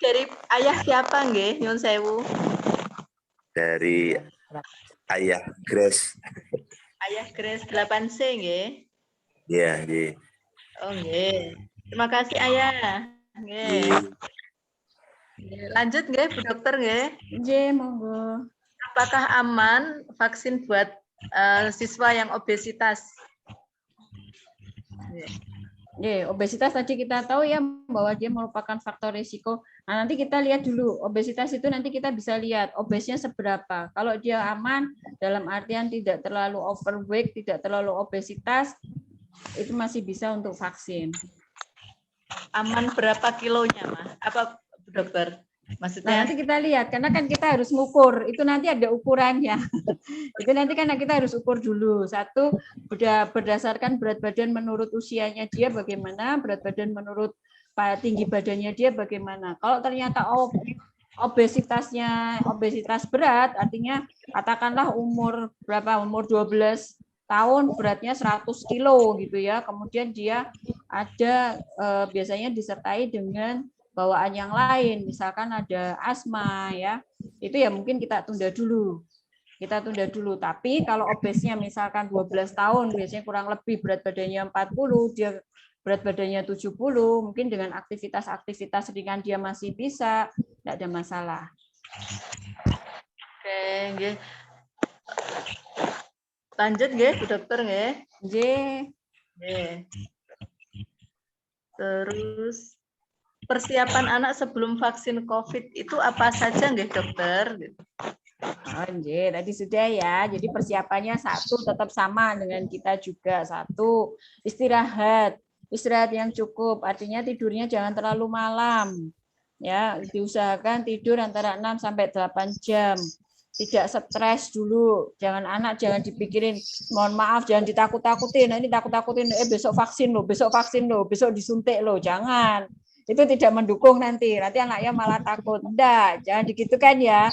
Dari ayah siapa nggih? Nyun sewu. Dari ayah Grace. Ayah Grace 8C nggih. Iya, nggih. Oh nggih. Terima kasih ayah. Nggih. Lanjut nggih Bu Dokter nggih. Nggih, monggo. Apakah aman vaksin buat siswa yang obesitas? Obesitas tadi kita tahu ya bahwa dia merupakan faktor risiko. Nah, nanti kita lihat dulu obesitas itu, nanti kita bisa lihat obesnya seberapa. Kalau dia aman dalam artian tidak terlalu overweight, tidak terlalu obesitas, itu masih bisa untuk vaksin. Aman berapa kilonya, Mas? Apa Bu Dokter? Maksudnya? Nah, nanti kita lihat, karena kan kita harus mengukur, itu nanti ada ukurannya. Itu nanti kan kita harus ukur dulu. Satu, berdasarkan berat badan menurut usianya dia bagaimana, berat badan menurut tinggi badannya dia bagaimana. Kalau ternyata obesitas berat, artinya katakanlah umur 12 tahun, beratnya 100 kilo gitu ya. Kemudian dia ada biasanya disertai dengan bawaan yang lain, misalkan ada asma ya, itu ya mungkin kita tunda dulu. Tapi kalau obesnya misalkan 12 tahun, biasanya kurang lebih berat badannya 40, dia berat badannya 70, mungkin dengan aktivitas ringan dia masih bisa, tidak ada masalah. Oke, nggih. Lanjut nggih Bu Dokter nggih. Nggih. Terus persiapan anak sebelum vaksin COVID itu apa saja nggih Dokter? Tadi sudah ya. Jadi persiapannya satu tetap sama dengan kita juga. Satu, istirahat yang cukup. Artinya tidurnya jangan terlalu malam. Ya, diusahakan tidur antara 6 sampai 8 jam. Tidak stres dulu. Jangan dipikirin, mohon maaf, jangan ditakut-takutin. Nah, ini takut-takutin, besok vaksin loh, besok disuntik loh. Jangan. Itu tidak mendukung nanti anaknya malah takut. Enggak, jangan digitukan ya.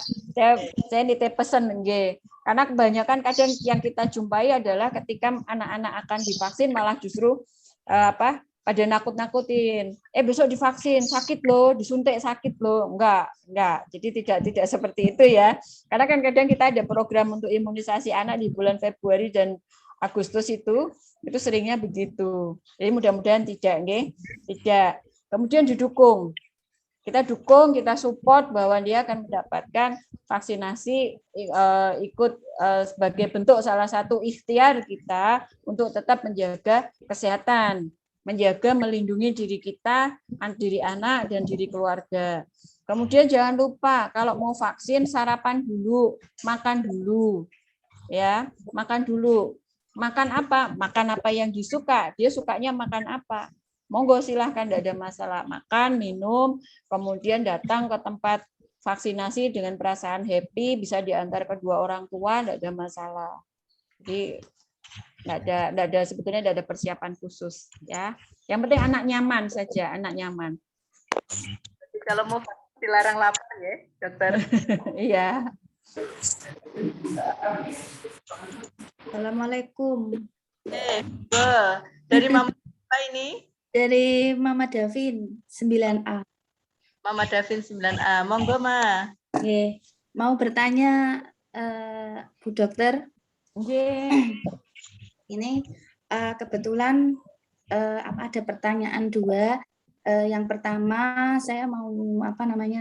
Saya nitip pesan nggih. Karena kebanyakan kadang yang kita jumpai adalah ketika anak-anak akan divaksin malah justru pada nakut-nakutin. Besok divaksin sakit loh, disuntik sakit loh. Enggak. Jadi tidak seperti itu ya. Karena kan kadang kita ada program untuk imunisasi anak di bulan Februari dan Agustus itu seringnya begitu. Jadi mudah-mudahan tidak nggih. Tidak. Kemudian didukung. Kita dukung, kita support bahwa dia akan mendapatkan vaksinasi ikut sebagai bentuk salah satu ikhtiar kita untuk tetap menjaga kesehatan, menjaga melindungi diri kita, diri anak dan diri keluarga. Kemudian jangan lupa kalau mau vaksin sarapan dulu, makan dulu. Ya, makan dulu. Makan apa? Makan apa yang disuka. Dia sukanya makan apa? Monggo silahkan, tidak ada masalah. Makan, minum, kemudian datang ke tempat vaksinasi dengan perasaan happy, bisa diantar kedua orang tua, tidak ada masalah. Jadi sebetulnya tidak ada persiapan khusus ya. Yang penting anak nyaman saja, anak nyaman. Jadi kalau mau dilarang lapar ya, Dokter. Iya. Assalamualaikum. Dari Mama apa ini? Dari Mama Davin 9A. Mama Davin 9A. Monggo, Ma. Oke. Mau bertanya Bu Dokter? Ini kebetulan ada pertanyaan dua. Yang pertama saya mau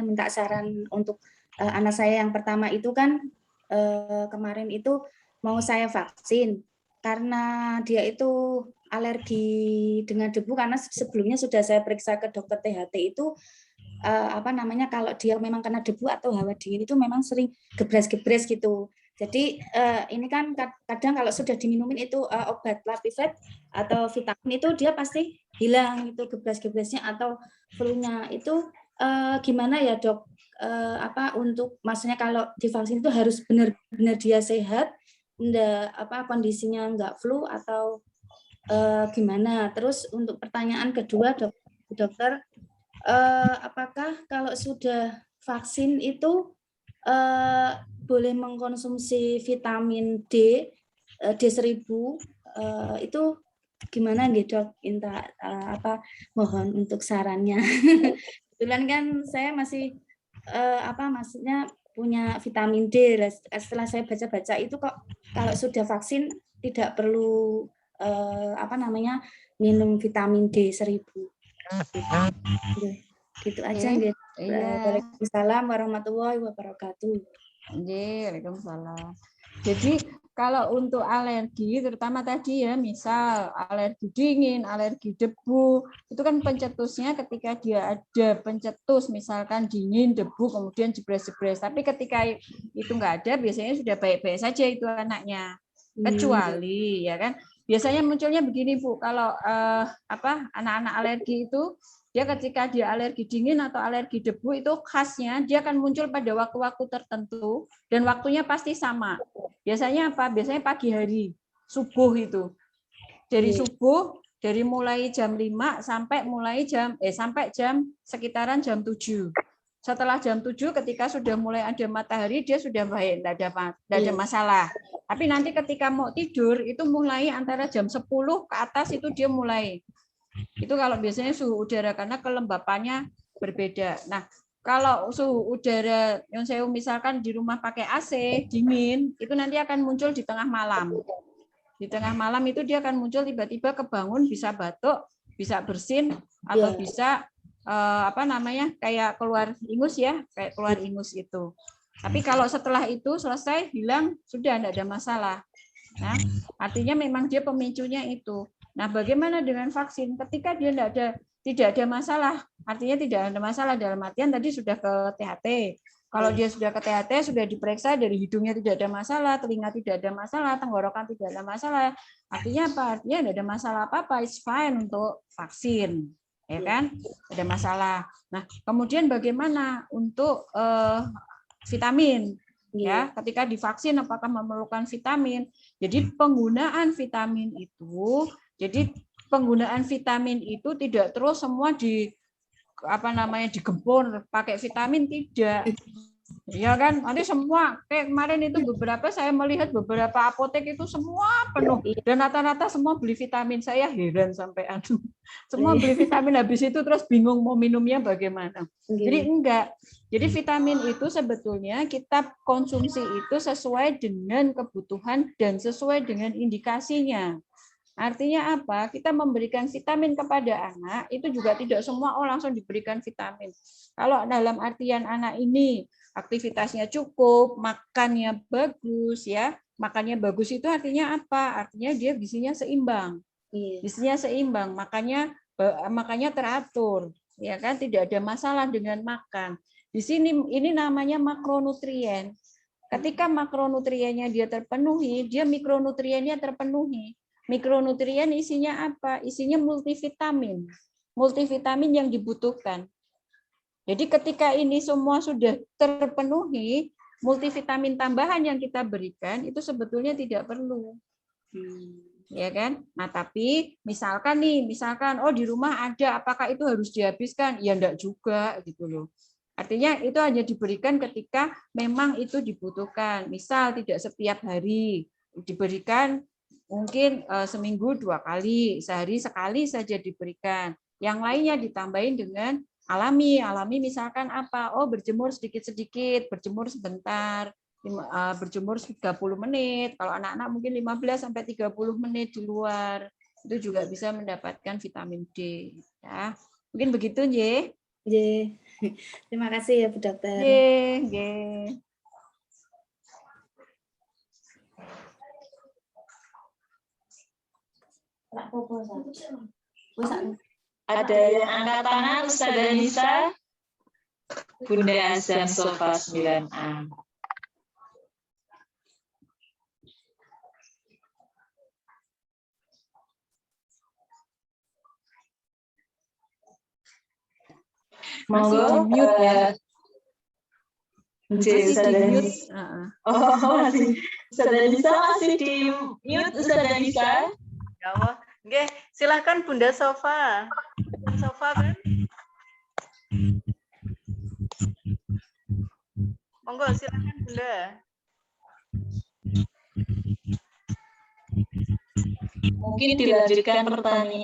minta saran untuk anak saya yang pertama itu kan kemarin itu mau saya vaksin karena dia itu alergi dengan debu, karena sebelumnya sudah saya periksa ke dokter THT itu kalau dia memang kena debu atau hawa dingin itu memang sering gebres-gebres gitu. Jadi ini kan kadang kalau sudah diminumin itu obat Lapivet atau vitamin itu dia pasti hilang itu gebres-gebresnya atau flu-nya itu gimana ya dok? Untuk maksudnya kalau divaksin itu harus benar-benar dia sehat, kondisinya enggak flu atau gimana? Terus untuk pertanyaan kedua dokter, apakah kalau sudah vaksin itu boleh mengkonsumsi vitamin D, D1000 itu gimana gitu dok? Mohon untuk sarannya. Kebetulan kan saya masih maksudnya punya vitamin D. Setelah saya baca-baca itu kok kalau sudah vaksin tidak perlu minum vitamin D1000. Gitu aja gitu. Waalaikumsalam warahmatullahi wabarakatuh. Waalaikumsalam. Jadi kalau untuk alergi, terutama tadi ya, misal alergi dingin, alergi debu, itu kan pencetusnya ketika dia ada pencetus, misalkan dingin, debu, kemudian jebres-jebres. Tapi ketika itu nggak ada, biasanya sudah baik-baik saja itu anaknya. Kecuali ya kan, biasanya munculnya begini Bu, kalau anak-anak alergi itu, dia ketika dia alergi dingin atau alergi debu itu khasnya dia akan muncul pada waktu-waktu tertentu dan waktunya pasti sama. Biasanya apa? Biasanya pagi hari, subuh itu. Dari subuh, dari mulai jam 5 sampai jam sekitaran jam 7. Setelah jam 7 ketika sudah mulai ada matahari dia sudah baik, tidak ada masalah. Tapi nanti ketika mau tidur itu mulai antara jam 10 ke atas itu dia mulai. Itu kalau biasanya suhu udara karena kelembapannya berbeda. Nah, kalau suhu udara yang saya misalkan di rumah pakai AC dingin, itu nanti akan muncul di tengah malam. Di tengah malam itu dia akan muncul tiba-tiba kebangun bisa batuk, bisa bersin atau bisa kayak keluar ingus ya, kayak keluar ingus itu. Tapi kalau setelah itu selesai hilang sudah tidak ada masalah. Nah, artinya memang dia pemicunya itu. Nah, bagaimana dengan vaksin? Ketika dia tidak ada masalah, artinya tidak ada masalah dalam artian tadi sudah ke THT. Kalau dia sudah ke THT, sudah diperiksa dari hidungnya tidak ada masalah, telinga tidak ada masalah, tenggorokan tidak ada masalah. Artinya apa? Artinya tidak ada masalah apa-apa, it's fine untuk vaksin. Ya kan? Tidak ada masalah. Nah, kemudian bagaimana untuk vitamin? Ya, ketika divaksin apakah memerlukan vitamin? Jadi penggunaan vitamin itu tidak terus semua digempur pakai vitamin, tidak. Ya kan, nanti semua kayak kemarin itu saya melihat beberapa apotek itu semua penuh dan rata-rata semua beli vitamin. Saya heran sampai semua beli vitamin habis itu terus bingung mau minumnya bagaimana. Jadi enggak. Jadi vitamin itu sebetulnya kita konsumsi itu sesuai dengan kebutuhan dan sesuai dengan indikasinya. Artinya apa? Kita memberikan vitamin kepada anak itu juga tidak semua langsung diberikan vitamin. Kalau dalam artian anak ini aktivitasnya cukup, makannya bagus ya. Makannya bagus itu artinya apa? Artinya dia gizinya seimbang. Gizinya seimbang, makanya teratur, ya kan? Tidak ada masalah dengan makan. Di sini ini namanya makronutrien. Ketika makronutriennya dia terpenuhi, dia mikronutriennya terpenuhi. Mikronutrien isinya apa? Isinya multivitamin. Multivitamin yang dibutuhkan. Jadi ketika ini semua sudah terpenuhi, multivitamin tambahan yang kita berikan itu sebetulnya tidak perlu. Ya kan? Nah, tapi misalkan di rumah ada, apakah itu harus dihabiskan? Ya enggak juga gitu loh. Artinya itu hanya diberikan ketika memang itu dibutuhkan. Misal tidak setiap hari diberikan, mungkin seminggu 2 kali, sehari sekali saja diberikan. Yang lainnya ditambahin dengan alami misalkan apa? Oh, berjemur sedikit-sedikit, berjemur sebentar. berjemur 30 menit. Kalau anak-anak mungkin 15 sampai 30 menit di luar. Itu juga bisa mendapatkan vitamin D. Ya. Mungkin begitu, J. Terima kasih ya Bu Dokter. J. Ada yang angkat tangan, Ustazah Nisa. Bunda Azan Sofa 9A. Monggo, mute ya. Ustazah Nisa. Oh, masih. Ustazah Nisa masih di mute, Ustazah Nisa. Ya Allah. Oke, silahkan Bunda Sofa. Sofa kan? Monggo, silahkan Bunda. Mungkin dilanjutkan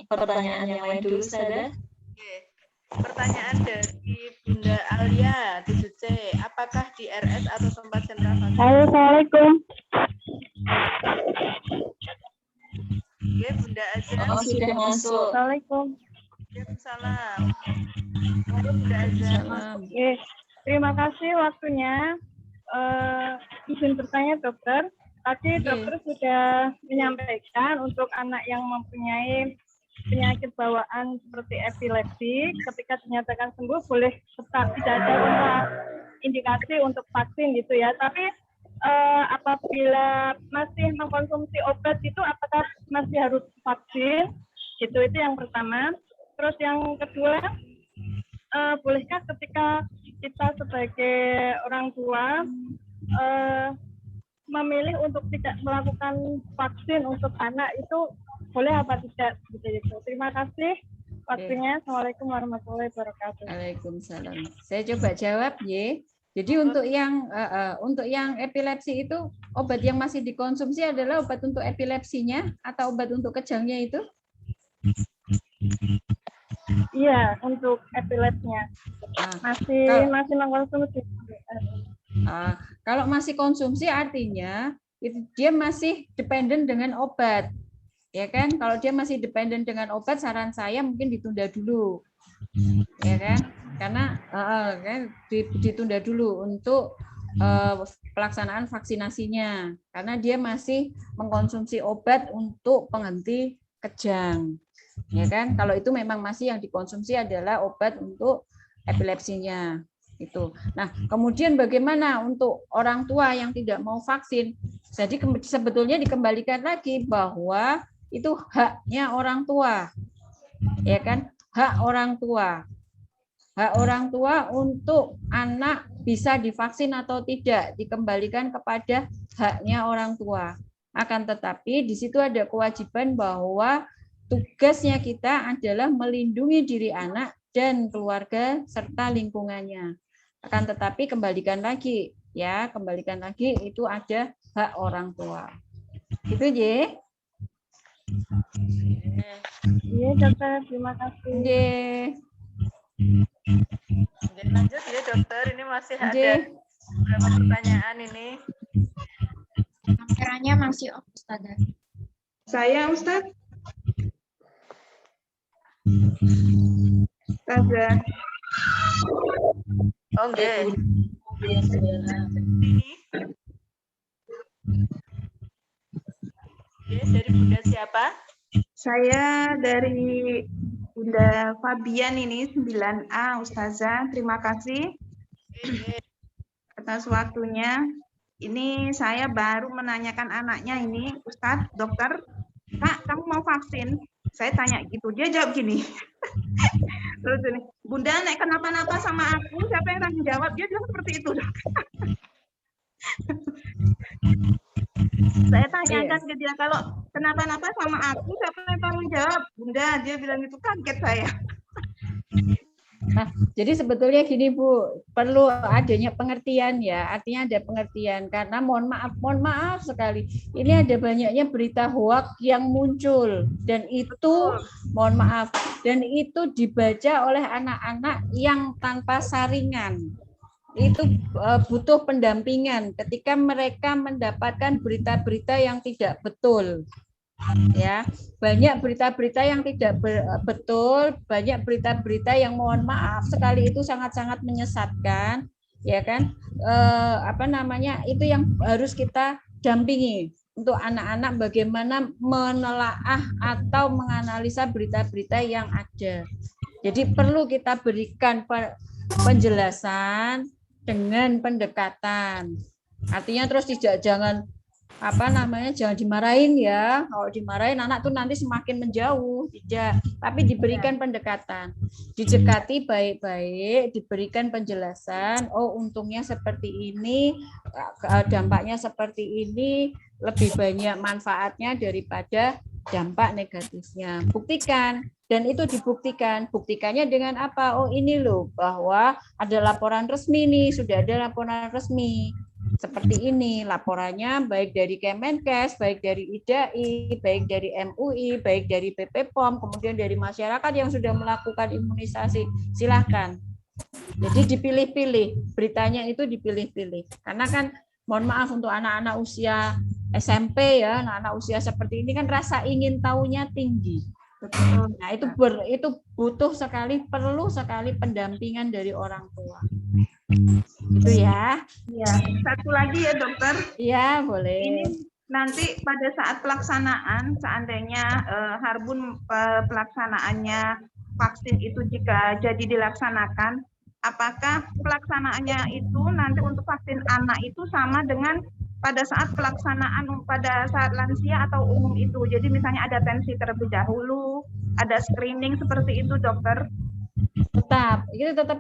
pertanyaan yang lain dulu, Ustazah. Oke. Pertanyaan dari Bunda Alia, 7C. Apakah di RS atau tempat sentra vaksin? Assalamualaikum. Oke, Bunda Azan. Oh, sudah masuk. Assalamualaikum. Waalaikumsalam. Monggo Bunda Azan. Oke, terima kasih waktunya. Izin bertanya dokter. Tadi dokter sudah menyampaikan untuk anak yang mempunyai penyakit bawaan seperti epilepsi, ketika dinyatakan sembuh boleh tetap tidak ada indikasi untuk vaksin gitu ya. Tapi apabila masih mengkonsumsi obat itu apakah masih harus vaksin? Itu yang pertama. Terus yang kedua, bolehkah ketika kita sebagai orang tua memilih untuk tidak melakukan vaksin untuk anak itu boleh apa tidak? Gitu. Terima kasih waktunya. Assalamualaikum warahmatullahi wabarakatuh. Waalaikumsalam. Saya coba jawab, Y. Jadi untuk yang epilepsi itu obat yang masih dikonsumsi adalah obat untuk epilepsinya atau obat untuk kejangnya itu? Iya, untuk epilepsinya masih mengkonsumsi. Kalau masih konsumsi artinya dia masih dependen dengan obat, ya kan? Kalau dia masih dependen dengan obat, saran saya mungkin ditunda dulu, ya kan? Karena ditunda dulu untuk pelaksanaan vaksinasinya, karena dia masih mengkonsumsi obat untuk penghenti kejang, ya kan? Kalau itu memang masih yang dikonsumsi adalah obat untuk epilepsinya. Itu. Nah, kemudian bagaimana untuk orang tua yang tidak mau vaksin? Jadi sebetulnya dikembalikan lagi bahwa itu haknya orang tua, ya kan? Hak orang tua. Hak orang tua untuk anak bisa divaksin atau tidak dikembalikan kepada haknya orang tua. Akan tetapi di situ ada kewajiban bahwa tugasnya kita adalah melindungi diri anak dan keluarga serta lingkungannya. Akan tetapi kembalikan lagi itu ada hak orang tua. Itu J. Iya dokter, terima kasih. J. Lanjut ya dokter, ini masih ada beberapa pertanyaan ini. Kameranya masih off, Ustazah. Saya Ustaz. Ustazah. Oke. Dari Bunda siapa? Saya dari Bunda Fabian ini 9A Ustazah. Terima kasih atas waktunya. Ini saya baru menanyakan anaknya ini, Ustadz, dokter, Kak, kamu mau vaksin? Saya tanya gitu, dia jawab gini. Terus ini, Bunda, nek kenapa-napa sama aku, siapa yang tanggung jawab? Dia bilang seperti itu. Saya tanyakan ke dia, kalau kenapa-napa sama aku, siapa yang tanggung jawab? Bunda, dia bilang itu, kaget saya. Nah, jadi sebetulnya gini Bu, perlu adanya pengertian ya, artinya ada pengertian karena mohon maaf sekali, ini ada banyaknya berita hoak yang muncul dan itu mohon maaf dan itu dibaca oleh anak-anak yang tanpa saringan, itu butuh pendampingan ketika mereka mendapatkan berita-berita yang tidak betul. Ya, banyak berita-berita yang tidak betul, banyak berita-berita yang mohon maaf sekali itu sangat-sangat menyesatkan, ya kan? Itu yang harus kita dampingi untuk anak-anak bagaimana menelaah atau menganalisa berita-berita yang ada. Jadi perlu kita berikan penjelasan dengan pendekatan. Artinya terus jangan dimarahin ya. Kalau dimarahin anak tuh nanti semakin menjauh, tidak. Tapi diberikan pendekatan, didekati baik-baik, diberikan penjelasan. Oh, untungnya seperti ini, dampaknya seperti ini, lebih banyak manfaatnya daripada dampak negatifnya. Buktikan, dan itu dibuktikan. Buktikannya dengan apa? Oh, ini loh, bahwa ada laporan resmi nih, sudah ada laporan resmi. Seperti ini laporannya, baik dari Kemenkes, baik dari IDAI, baik dari MUI, baik dari BPOM, kemudian dari masyarakat yang sudah melakukan imunisasi. Silahkan. Jadi dipilih-pilih, beritanya itu dipilih-pilih. Karena kan mohon maaf untuk anak-anak usia SMP ya, anak-anak usia seperti ini kan rasa ingin tahunya tinggi. Nah, itu butuh sekali, perlu sekali pendampingan dari orang tua. Itu ya. Ya, satu lagi ya dokter. Iya, boleh. Ini nanti pada saat pelaksanaan, seandainya Harbun pelaksanaannya vaksin itu jika jadi dilaksanakan, apakah pelaksanaannya itu nanti untuk vaksin anak itu sama dengan pada saat pelaksanaan pada saat lansia atau umum itu? Jadi misalnya ada tensi terlebih dahulu, ada screening seperti itu dokter? Tetap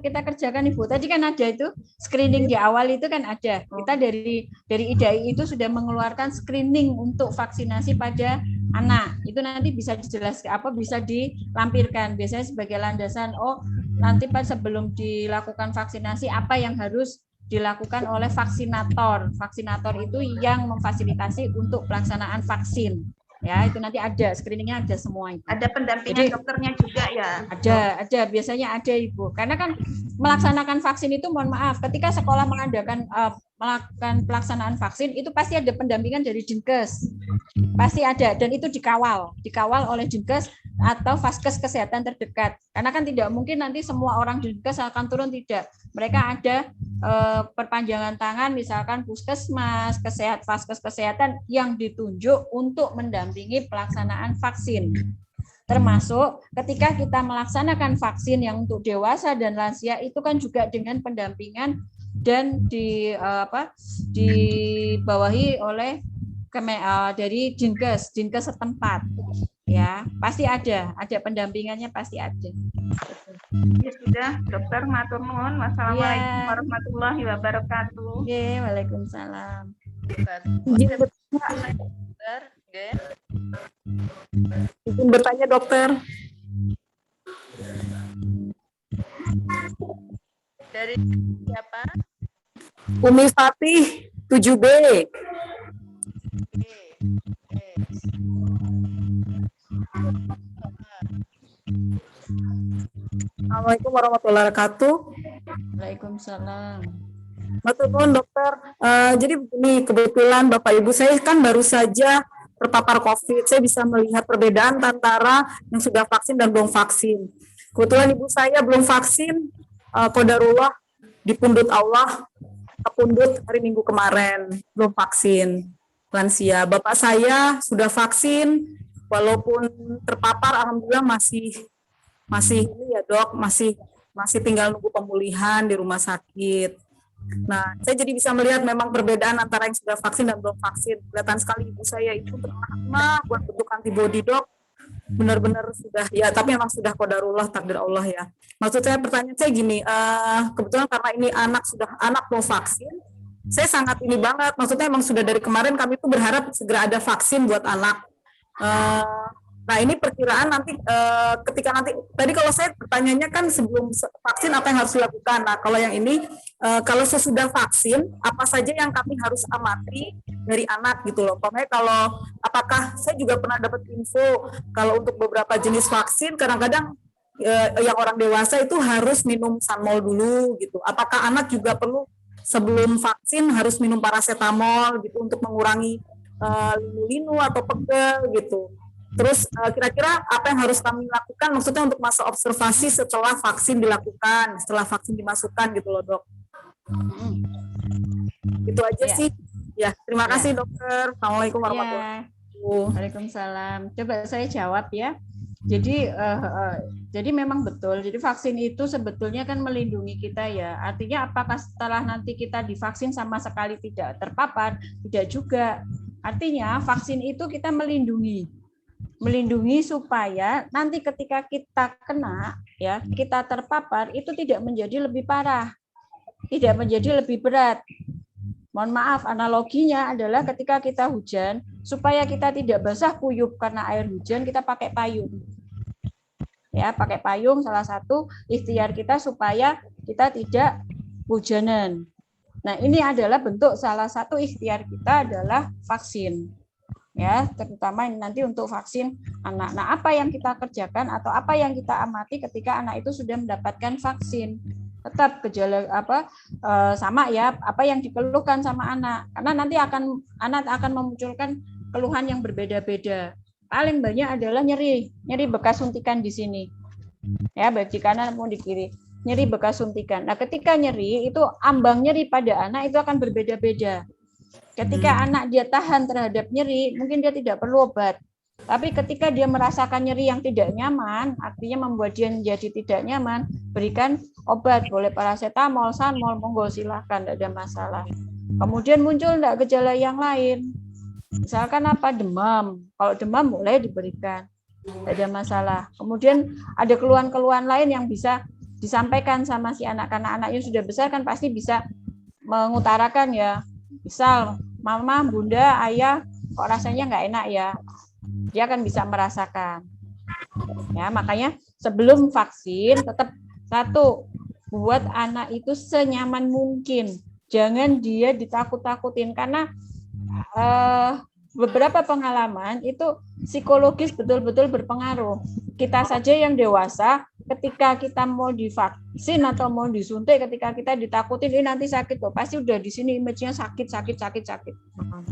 kita kerjakan Ibu. Tadi kan ada itu screening di awal itu kan ada. Kita dari IDAI itu sudah mengeluarkan screening untuk vaksinasi pada anak. Itu nanti bisa dijelaskan bisa dilampirkan biasanya sebagai landasan. Oh, nanti pas sebelum dilakukan vaksinasi apa yang harus dilakukan oleh vaksinator. Vaksinator itu yang memfasilitasi untuk pelaksanaan vaksin. Ya, itu nanti ada screeningnya, ada semua itu. Ada pendampingan dokternya juga ya? Ada, biasanya ada Ibu. Karena kan melaksanakan vaksin itu mohon maaf, ketika sekolah melakukan pelaksanaan vaksin itu pasti ada pendampingan dari Dinkes. Pasti ada, dan itu dikawal oleh Dinkes atau Vaskes kesehatan terdekat. Karena kan tidak mungkin nanti semua orang Dinkes akan turun, tidak. Mereka ada perpanjangan tangan, misalkan Puskesmas, Vaskes kesehatan yang ditunjuk untuk mendampingi pelaksanaan vaksin. Termasuk ketika kita melaksanakan vaksin yang untuk dewasa dan lansia itu kan juga dengan pendampingan dan dibawahi oleh dari Dinkes setempat. Ya, pasti ada pendampingannya, pasti ada. Ya sudah, dokter matur nuwun. Wassalamualaikum warahmatullahi wabarakatuh. Ya, waalaikumsalam. Izin bertanya dokter. Dari siapa? Umi Fatih 7B. Assalamualaikum warahmatullahi wabarakatuh. Waalaikumsalam. Matur nuwun dokter. Jadi begini, kebetulan Bapak Ibu saya kan baru saja terpapar COVID. Saya bisa melihat perbedaan antara yang sudah vaksin dan belum vaksin. Kebetulan ibu saya belum vaksin, qadarullah dipundut Allah, kepundut hari Minggu kemarin, belum vaksin. Lansia. Bapak saya sudah vaksin, walaupun terpapar, alhamdulillah masih ini ya dok, masih tinggal nunggu pemulihan di rumah sakit. Nah, saya jadi bisa melihat memang perbedaan antara yang sudah vaksin dan belum vaksin. Kelihatan sekali ibu saya itu terlama buat bentuk antibodi dok, benar-benar sudah ya, tapi memang sudah qadarullah, takdir Allah ya. Maksud saya, pertanyaan saya gini, kebetulan karena ini anak mau vaksin, saya sangat ini banget, maksudnya emang sudah dari kemarin kami tuh berharap segera ada vaksin buat anak. Nah ini perkiraan nanti ketika nanti, tadi kalau saya pertanyaannya kan sebelum vaksin apa yang harus dilakukan. Nah kalau yang ini, kalau sesudah vaksin, apa saja yang kami harus amati dari anak gitu loh. Pokoknya kalau, apakah saya juga pernah dapat info, kalau untuk beberapa jenis vaksin, kadang-kadang yang orang dewasa itu harus minum Sanmol dulu gitu. Apakah anak juga perlu sebelum vaksin harus minum paracetamol gitu untuk mengurangi linu-linu atau pegel gitu. Terus kira-kira apa yang harus kami lakukan maksudnya untuk masa observasi setelah vaksin dilakukan, setelah vaksin dimasukkan gitu loh, Dok. Itu aja sih. Ya, terima kasih dokter. Assalamualaikum warahmatullahi wabarakatuh. Waalaikumsalam. Coba saya jawab ya. Jadi memang betul. Jadi vaksin itu sebetulnya kan melindungi kita ya. Artinya apakah setelah nanti kita divaksin sama sekali tidak terpapar? Tidak juga. Artinya vaksin itu kita melindungi supaya nanti ketika kita kena ya, kita terpapar itu tidak menjadi lebih parah, tidak menjadi lebih berat. Mohon maaf, analoginya adalah ketika kita hujan, supaya kita tidak basah kuyup karena air hujan, kita pakai payung. Ya, pakai payung salah satu ikhtiar kita supaya kita tidak hujanan. Nah, ini adalah bentuk salah satu ikhtiar kita adalah vaksin. Ya, terutama nanti untuk vaksin anak. Nah, apa yang kita kerjakan atau apa yang kita amati ketika anak itu sudah mendapatkan vaksin? Tetap gejala sama ya, apa yang dikeluhkan sama anak. Karena nanti anak akan memunculkan keluhan yang berbeda-beda. Paling banyak adalah nyeri bekas suntikan di sini. Ya, baik di kanan maupun di kiri. Nyeri bekas suntikan. Nah, ketika nyeri itu ambang nyeri pada anak itu akan berbeda-beda. Ketika anak dia tahan terhadap nyeri, mungkin dia tidak perlu obat. Tapi ketika dia merasakan nyeri yang tidak nyaman, artinya membuat dia menjadi tidak nyaman, berikan obat, boleh paracetamol, Sanmol, monggo silahkan, tidak ada masalah. Kemudian muncul enggak gejala yang lain, misalkan apa, demam. Kalau demam boleh diberikan, tidak ada masalah. Kemudian ada keluhan-keluhan lain yang bisa disampaikan sama si anak, karena anaknya sudah besar kan pasti bisa mengutarakan ya. Misal, mama, bunda, ayah, kok rasanya nggak enak ya. Dia akan bisa merasakan. Ya, makanya sebelum vaksin tetap satu, buat anak itu senyaman mungkin. Jangan dia ditakut-takutin karena beberapa pengalaman itu psikologis betul-betul berpengaruh. Kita saja yang dewasa ketika kita mau divaksin atau mau disuntik, ketika kita ditakutin ini nanti sakit kok, pasti udah di sini image-nya sakit.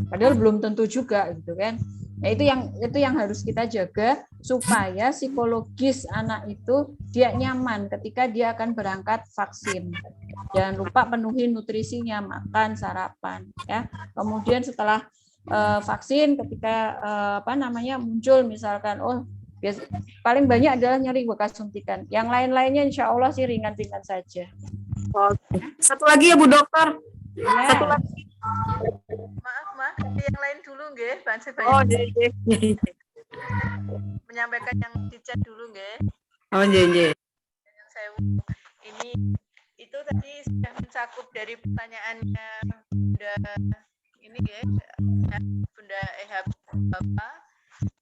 Padahal belum tentu juga gitu kan. Nah, itu yang harus kita jaga supaya psikologis anak itu dia nyaman ketika dia akan berangkat vaksin. Jangan lupa penuhi nutrisinya, makan, sarapan ya. Kemudian setelah vaksin ketika muncul misalkan paling banyak adalah nyeri bekas suntikan. Yang lain-lainnya insya Allah sih ringan-ringan saja. Oke. Satu lagi ya Bu Dokter. Ya. Satu lagi. Maaf, yang lain dulu nggih, banyak. Oh, nggih. Menyampaikan yang di chat dulu nggih. Oh, nggih. Ini itu tadi sudah mencakup dari pertanyaannya Bunda ini nggih, Bunda Ehab Bapak.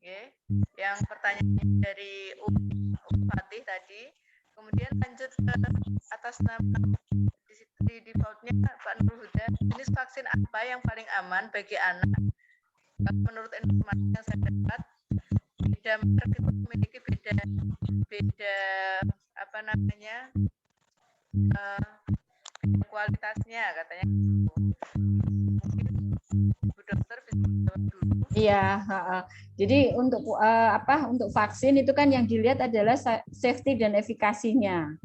Okay. Yang pertanyaan dari Fatih tadi, kemudian lanjut ke atas nama di defaultnya Pak Nurul Huda, jenis vaksin apa yang paling aman bagi anak? Menurut informasi yang saya dapat, beda merek itu memiliki beda kualitasnya katanya. Mungkin Bu Dokter bisa jawab dulu. Iya, jadi untuk untuk vaksin itu kan yang dilihat adalah safety dan efikasinya,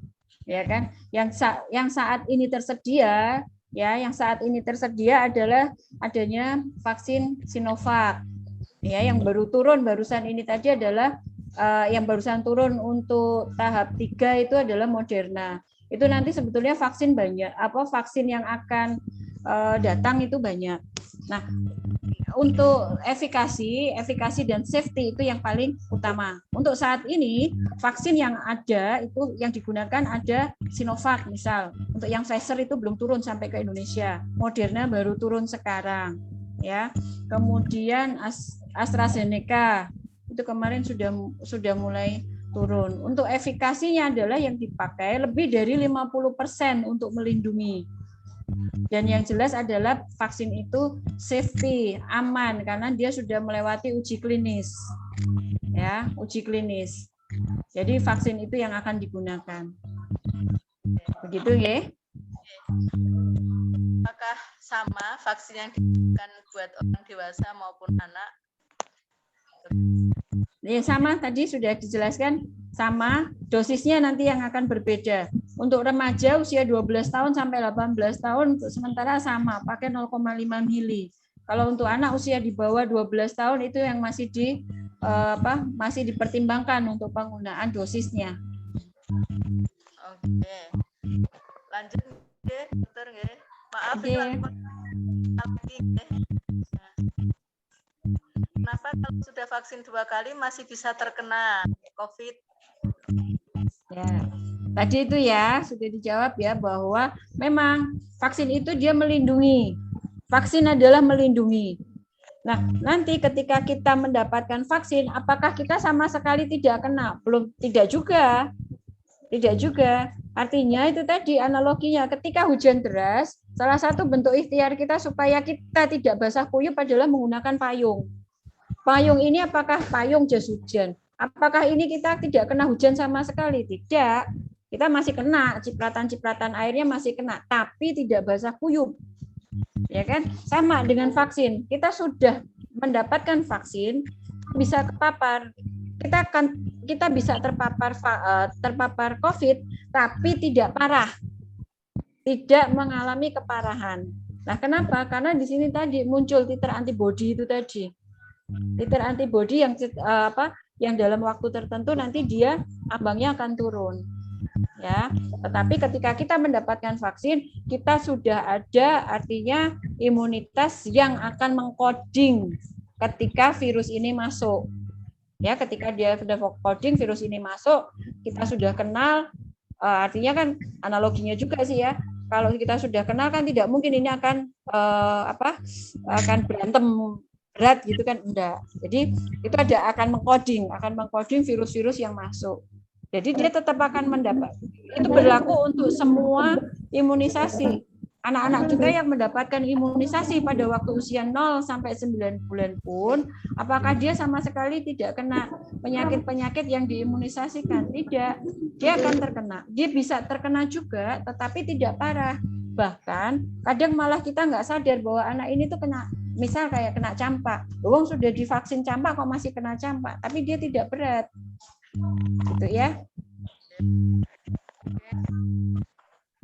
ya kan? Yang saat ini tersedia, adalah adanya vaksin Sinovac, ya, yang baru turun barusan ini tadi adalah yang barusan turun untuk tahap 3 itu adalah Moderna. Itu nanti sebetulnya vaksin banyak, vaksin yang akan datang itu banyak. Nah, untuk efikasi dan safety itu yang paling utama. Untuk saat ini vaksin yang ada itu yang digunakan ada Sinovac misal. Untuk yang Pfizer itu belum turun sampai ke Indonesia. Moderna baru turun sekarang, ya. Kemudian AstraZeneca itu kemarin sudah mulai turun. Untuk efikasinya adalah yang dipakai lebih dari 50% untuk melindungi. Dan yang jelas adalah vaksin itu safety, aman karena dia sudah melewati uji klinis. Ya, uji klinis. Jadi vaksin itu yang akan digunakan. Begitu ya? Apakah sama vaksin yang diberikan buat orang dewasa maupun anak? Ya, sama, tadi sudah dijelaskan, sama, dosisnya nanti yang akan berbeda. Untuk remaja usia 12 tahun sampai 18 tahun untuk sementara sama, pakai 0,5 mili. Kalau untuk anak usia di bawah 12 tahun itu yang masih masih dipertimbangkan untuk penggunaan dosisnya. Oke. Lanjut nggih, dokter nggih. Maaf ini lagi nggih. Kenapa kalau sudah vaksin 2 kali masih bisa terkena COVID? Ya, tadi itu ya sudah dijawab ya bahwa memang vaksin itu dia melindungi. Vaksin adalah melindungi. Nah, nanti ketika kita mendapatkan vaksin, apakah kita sama sekali tidak kena? Belum, tidak juga. Tidak juga. Artinya itu tadi analoginya, ketika hujan deras, salah satu bentuk ikhtiar kita supaya kita tidak basah kuyup adalah menggunakan payung. Payung ini apakah payung jas hujan? Apakah ini kita tidak kena hujan sama sekali? Tidak. Kita masih kena, cipratan-cipratan airnya masih kena, tapi tidak basah kuyup. Ya kan? Sama dengan vaksin. Kita sudah mendapatkan vaksin, bisa kepapar. Kita bisa terpapar COVID, tapi tidak parah. Tidak mengalami keparahan. Nah, kenapa? Karena di sini tadi muncul titer antibodi itu tadi. Titer antibodi yang dalam waktu tertentu nanti dia ambangnya akan turun. Ya, tetapi ketika kita mendapatkan vaksin, kita sudah ada artinya imunitas yang akan mengkoding ketika virus ini masuk. Ya, ketika dia sudah coding virus ini masuk, kita sudah kenal, artinya kan analoginya juga sih ya. Kalau kita sudah kenal kan tidak mungkin ini akan akan berantem berat gitu kan, enggak. Jadi itu akan mengkoding virus-virus yang masuk. Jadi dia tetap akan mendapat. Itu berlaku untuk semua imunisasi. Anak-anak juga yang mendapatkan imunisasi pada waktu usia 0 sampai 9 bulan pun, apakah dia sama sekali tidak kena penyakit-penyakit yang diimunisasikan? Tidak. Dia akan terkena. Dia bisa terkena juga, tetapi tidak parah. Bahkan kadang malah kita nggak sadar bahwa anak ini tuh kena, misal kayak kena campak. Wong sudah divaksin campak kok masih kena campak, tapi dia tidak berat. Gitu ya.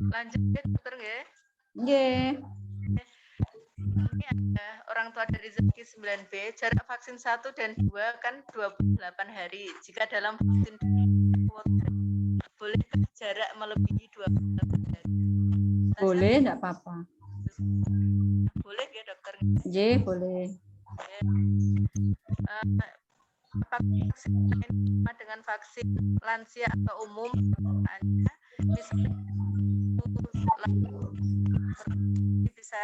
Lanjut dokter nggih. Nggih. Ini ada orang tua dari Zaki 9B, jarak vaksin 1 dan 2 kan 28 hari. Jika dalam vaksin boleh jarak melebihi 28 hari? Boleh, enggak apa-apa. Boleh ya dokter? Nggih, boleh. Apakah vaksin sama dengan vaksin lansia atau umum? Misalnya bisa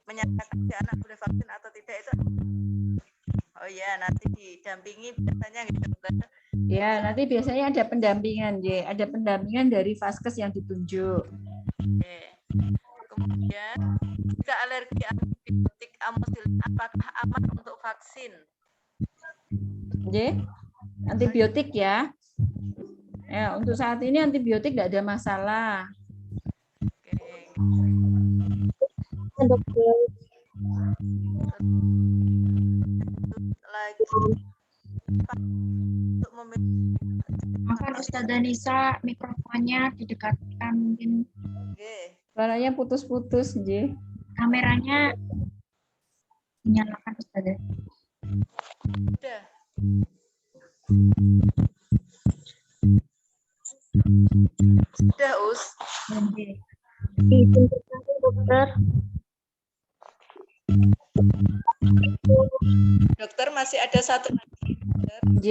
menyatakan si anak boleh vaksin atau tidak itu? Oh ya, nanti didampingi biasanya gitu. Ya, nanti biasanya ada pendampingan, ya. Ada pendampingan dari vaskes yang ditunjuk. Oke. Kemudian jika alergi antibiotik amoxicillin, apakah aman untuk vaksin? Ya, antibiotik ya. Ya, untuk saat ini antibiotik tidak ada masalah. Lagi untuk Maafkan Ustazah Nisa, mikrofonnya didekatkan mungkin. Suaranya putus-putus, J. Kameranya dinyalakan Ustazah. Sudah. Sudah, Us. Izin terima dokter. Dokter masih ada satu lagi. J.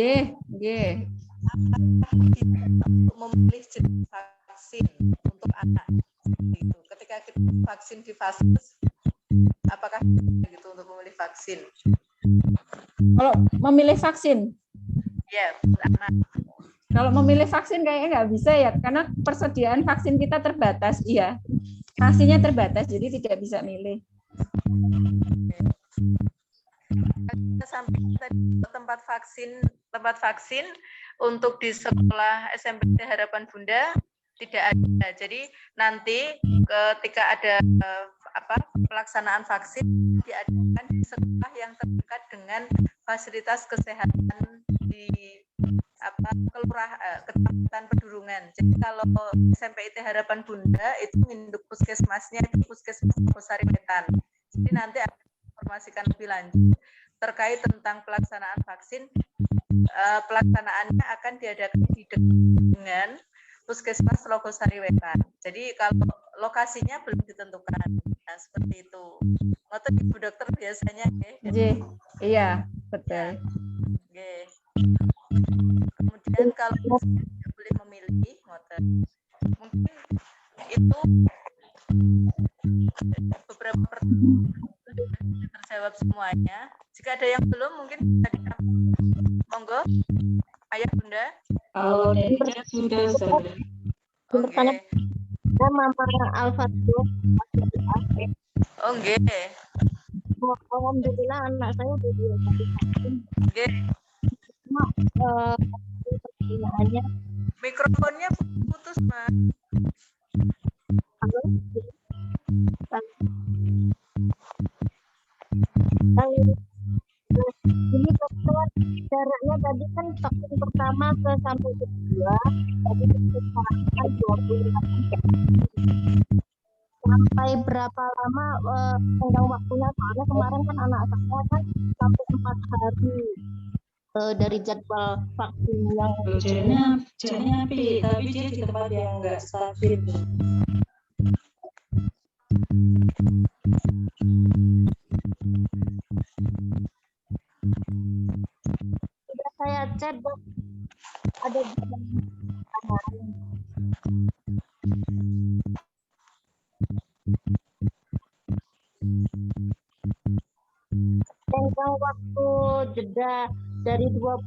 Untuk memilih jenis vaksin untuk anak. Gitu. Ketika kita vaksin di vaskes, apakah gitu untuk memilih vaksin? Kalau memilih vaksin? Ya, anak. Kalau memilih vaksin kayaknya nggak bisa ya, karena persediaan vaksin kita terbatas, iya. Vaksinnya terbatas, jadi tidak bisa milih. Sampai tadi tempat vaksin tempat vaksin untuk di sekolah SMP Harapan Bunda tidak ada. Jadi nanti ketika ada pelaksanaan vaksin diadakan di sekolah yang terdekat dengan fasilitas kesehatan di Kecamatan Pedurungan. Jadi kalau SMP IT Harapan Bunda itu induk puskesmasnya itu Puskesmas Logosari Wetan. Jadi nanti akan informasikan lebih lanjut terkait tentang pelaksanaan vaksin. Pelaksanaannya akan diadakan di dengan Puskesmas Logosari Wetan. Jadi kalau lokasinya belum ditentukan. Nah, seperti itu. Ngoten Ibu Dokter biasanya nggih. Iya, betul. Nggih. Kemudian kalau boleh memilih ngoten. Mungkin itu beberapa pertanyaan sudah terjawab semuanya. Jika ada yang belum mungkin bisa ditambah. Monggo. Ayah Bunda. Kalau dari chat sudah. Oke. Mama Al-Fatih. Oh, nggih. Alhamdulillah anak saya udah divaksin. Nggih. Pertanyaannya mikrofonnya putus, Mas. Halo. Ini dokter, jaraknya tadi kan vaksin pertama ke sampai kedua, tadi disebutkan 28 jam. Sampai berapa lama tenggang waktunya? Soalnya kemarin kan anak saya kan sampai 4 hari dari jadwal vaksin yang jaraknya tapi dia di tempat yang enggak stabil. Sudah saya chat, Dok. Ada tenggang waktu jeda dari 28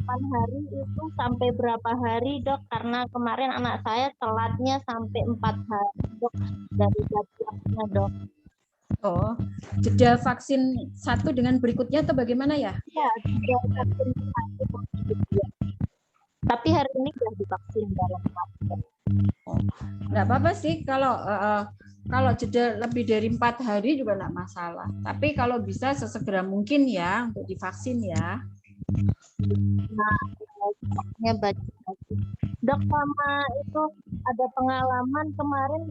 hari itu sampai berapa hari, Dok? Karena kemarin anak saya telatnya sampai 4 hari, Dok, dari jadwalnya, Dok. Oh, jeda vaksin satu dengan berikutnya atau bagaimana ya? Ya, jeda vaksin satu berikutnya. Tapi hari ini sudah divaksin dalam vaksin. Nggak apa-apa sih kalau jeda lebih dari 4 hari juga nggak masalah. Tapi kalau bisa sesegera mungkin ya untuk divaksin ya. Nah, baju. Dok, sama itu ada pengalaman kemarin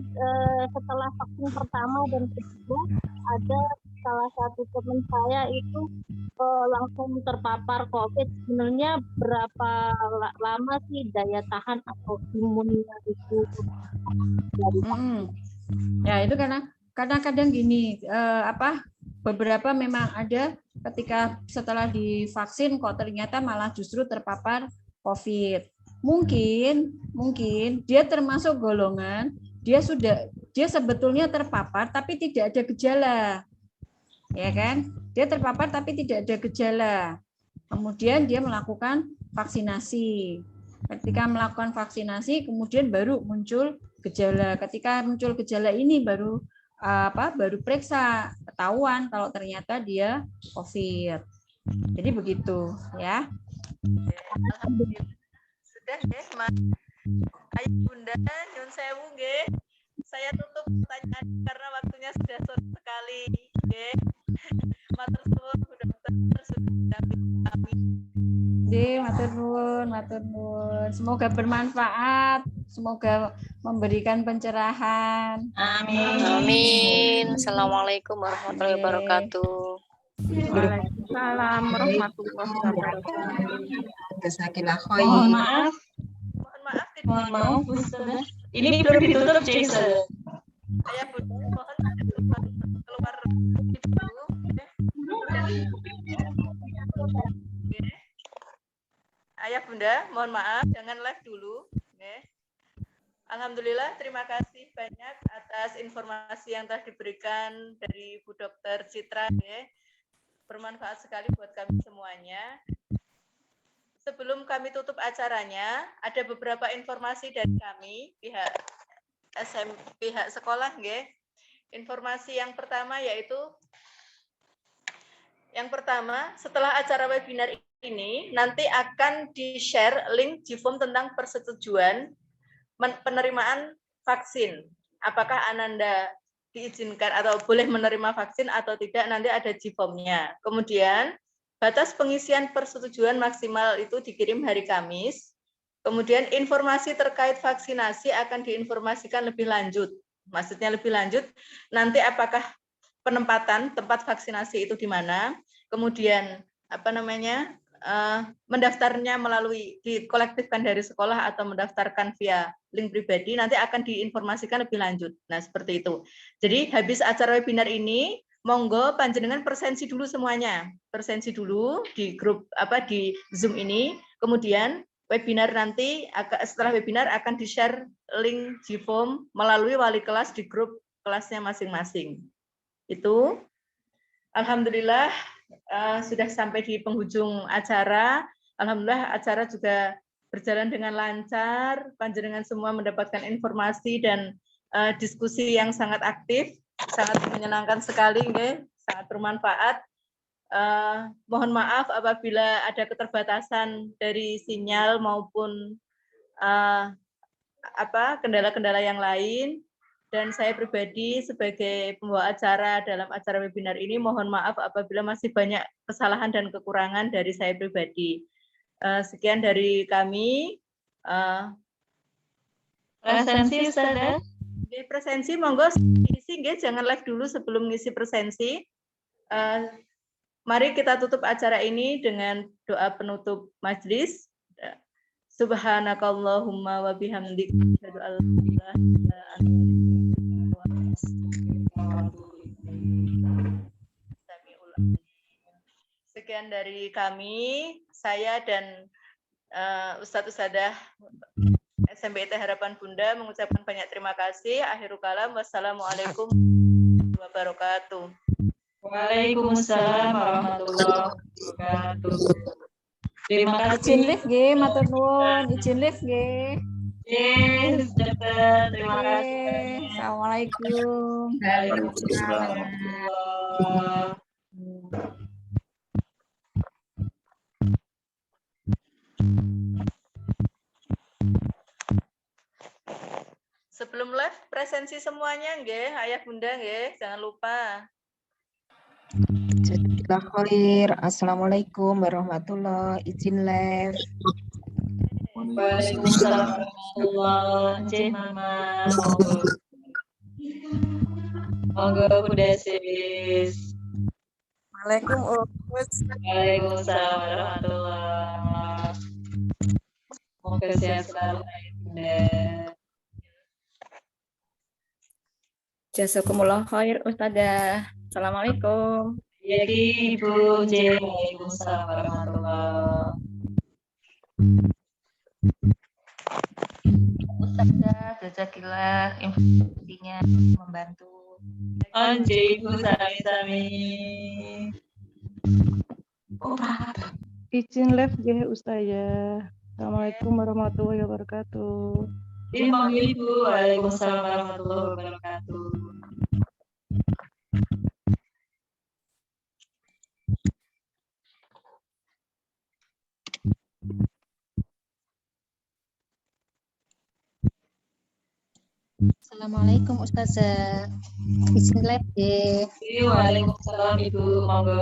setelah vaksin pertama dan kedua ada salah satu teman saya itu langsung terpapar COVID. Sebenarnya berapa lama sih daya tahan atau imunnya itu? Ya itu karena kadang-kadang gini beberapa memang ada ketika setelah divaksin kok ternyata malah justru terpapar COVID. Mungkin dia termasuk golongan dia sebetulnya terpapar tapi tidak ada gejala. Ya kan? Dia terpapar tapi tidak ada gejala. Kemudian dia melakukan vaksinasi. Ketika melakukan vaksinasi kemudian baru muncul gejala. Ketika muncul gejala ini baru periksa, ketahuan kalau ternyata dia COVID. Jadi begitu ya. Alhamdulillah. Sudah nggih, Mas. Ayo Bunda, nyun sewu nggih. Saya tutup pertanyaan karena waktunya sudah sore sekali. Nggih. Matur suwun Bu Dokter sudah mendampingi kami. Nggih, matur nuwun. Semoga bermanfaat, semoga memberikan pencerahan. Amin. Assalamualaikum warahmatullahi wabarakatuh. Waalaikumsalam warahmatullahi wabarakatuh. Mohon maaf. Mohon maaf, Ustazah. Ini belum ditutup, Jason. Saya Bunda, mohon keluar dulu. Ayah Bunda, mohon maaf, jangan live dulu. Alhamdulillah, terima kasih banyak atas informasi yang telah diberikan dari Bu Dokter Citra. Bermanfaat sekali buat kami semuanya. Sebelum kami tutup acaranya, ada beberapa informasi dari kami, pihak sekolah. Informasi yang pertama yaitu, setelah acara webinar ini nanti akan di-share link JIFOM tentang persetujuan penerimaan vaksin. Apakah Ananda diizinkan atau boleh menerima vaksin atau tidak, nanti ada JIFOM-nya. Kemudian batas pengisian persetujuan maksimal itu dikirim hari Kamis. Kemudian informasi terkait vaksinasi akan diinformasikan lebih lanjut. Maksudnya lebih lanjut, nanti apakah penempatan tempat vaksinasi itu di mana, kemudian mendaftarnya melalui dikolektifkan dari sekolah atau mendaftarkan via link pribadi, nanti akan diinformasikan lebih lanjut. Nah, seperti itu. Jadi habis acara webinar ini, monggo panjenengan persensi dulu semuanya. Persensi dulu di grup di Zoom ini, kemudian webinar nanti setelah webinar akan di-share link JIFOM melalui wali kelas di grup kelasnya masing-masing. Itu alhamdulillah sudah sampai di penghujung acara. Alhamdulillah acara juga berjalan dengan lancar. Panjenengan semua mendapatkan informasi dan diskusi yang sangat aktif, sangat menyenangkan sekali, sangat bermanfaat. Mohon maaf apabila ada keterbatasan dari sinyal maupun kendala-kendala yang lain. Dan saya pribadi sebagai pembawa acara dalam acara webinar ini mohon maaf apabila masih banyak kesalahan dan kekurangan dari saya pribadi. Sekian dari kami. Presensi, Ustazah. Di presensi, monggo isi, jangan live dulu sebelum ngisi presensi. Mari kita tutup acara ini dengan doa penutup majelis. Subhanakallahumma wa bihamdik asyhadu an la ilaha illa anta. Sekian dari kami, saya dan Ustadz Ustadzah SMPIT Harapan Bunda mengucapkan banyak terima kasih. Akhirul kalam, wassalamualaikum warahmatullahi wabarakatuh. Waalaikumsalam warahmatullahi wabarakatuh. Terima kasih. Izin live nggih, matur nuwun. Izin live nggih. Yes, dokter. Terima kasih. Assalamualaikum. Waalaikumsalam. Sebelum live presensi semuanya nggih, ayah bunda nggih, jangan lupa. Jazakallah khair. Assalamualaikum warahmatullahi izin live. Waalaikumsalam warahmatullahi wabarakatuh. Mama. Monggo Bunda Sis. Waalaikumsalam warahmatullahi. Semoga sehat selalu Bunda. Jazakumullah khair Ustazah. Assalamualaikum. Ya Ibu. Waalaikumsalam warahmatullahi. Ustazah, jazakillah informasinya membantu. Anjay Ibu sami-sami. Izin live nggih Ustazah. Assalamualaikum warahmatullahi wabarakatuh. Terima kasih Ibu. Waalaikumsalam warahmatullahi wabarakatuh. Assalamualaikum Ustazah. Izin live deh. Waalaikumsalam Ibu. Monggo.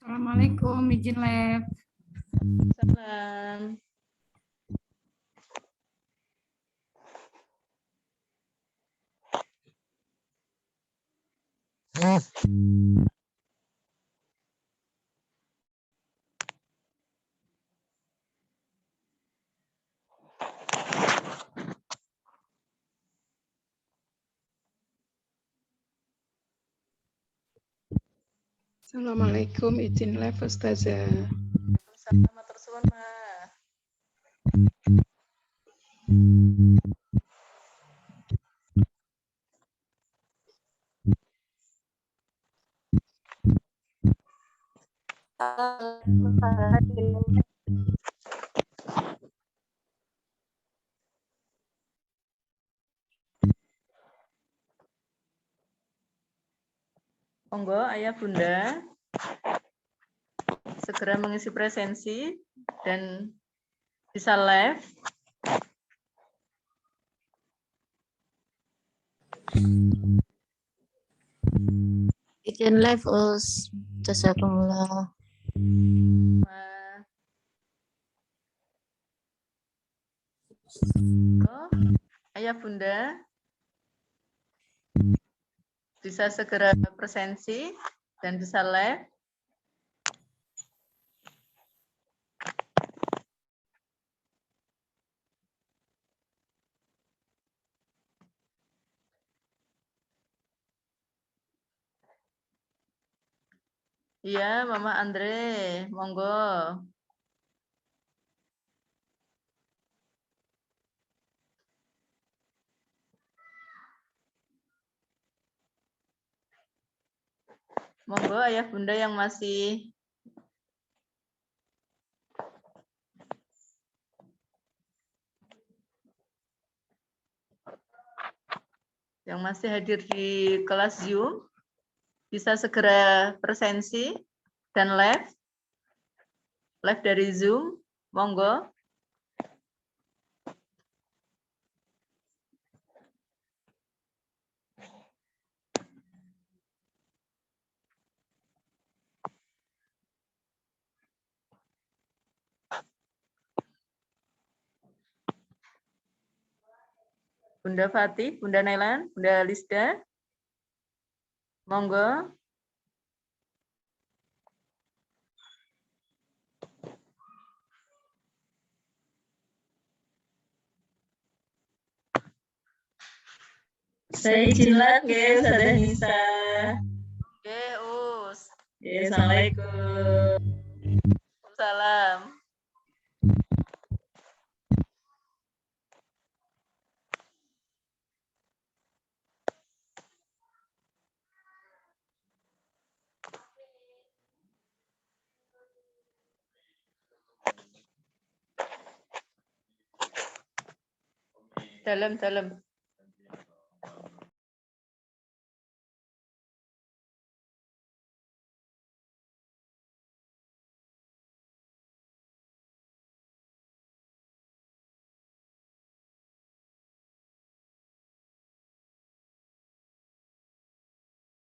Assalamualaikum, izin live. Salam. Assalamualaikum, izin live Ustazah. Sama matur suwun, Ma. Monggo Ayah Bunda segera mengisi presensi dan bisa live. Izin live us. Jazakumullah. Ayah Bunda bisa segera presensi dan bisa live. Iya, Mama Andre, monggo. Monggo Ayah Bunda yang masih hadir di kelas Zoom bisa segera presensi dan live dari Zoom, monggo. Bunda Fatih, Bunda Nailan, Bunda Lisda, monggo. Saya izin live nggih, Ustazah Nisa. Nggih, Us. Assalamualaikum. Salam. Dalam.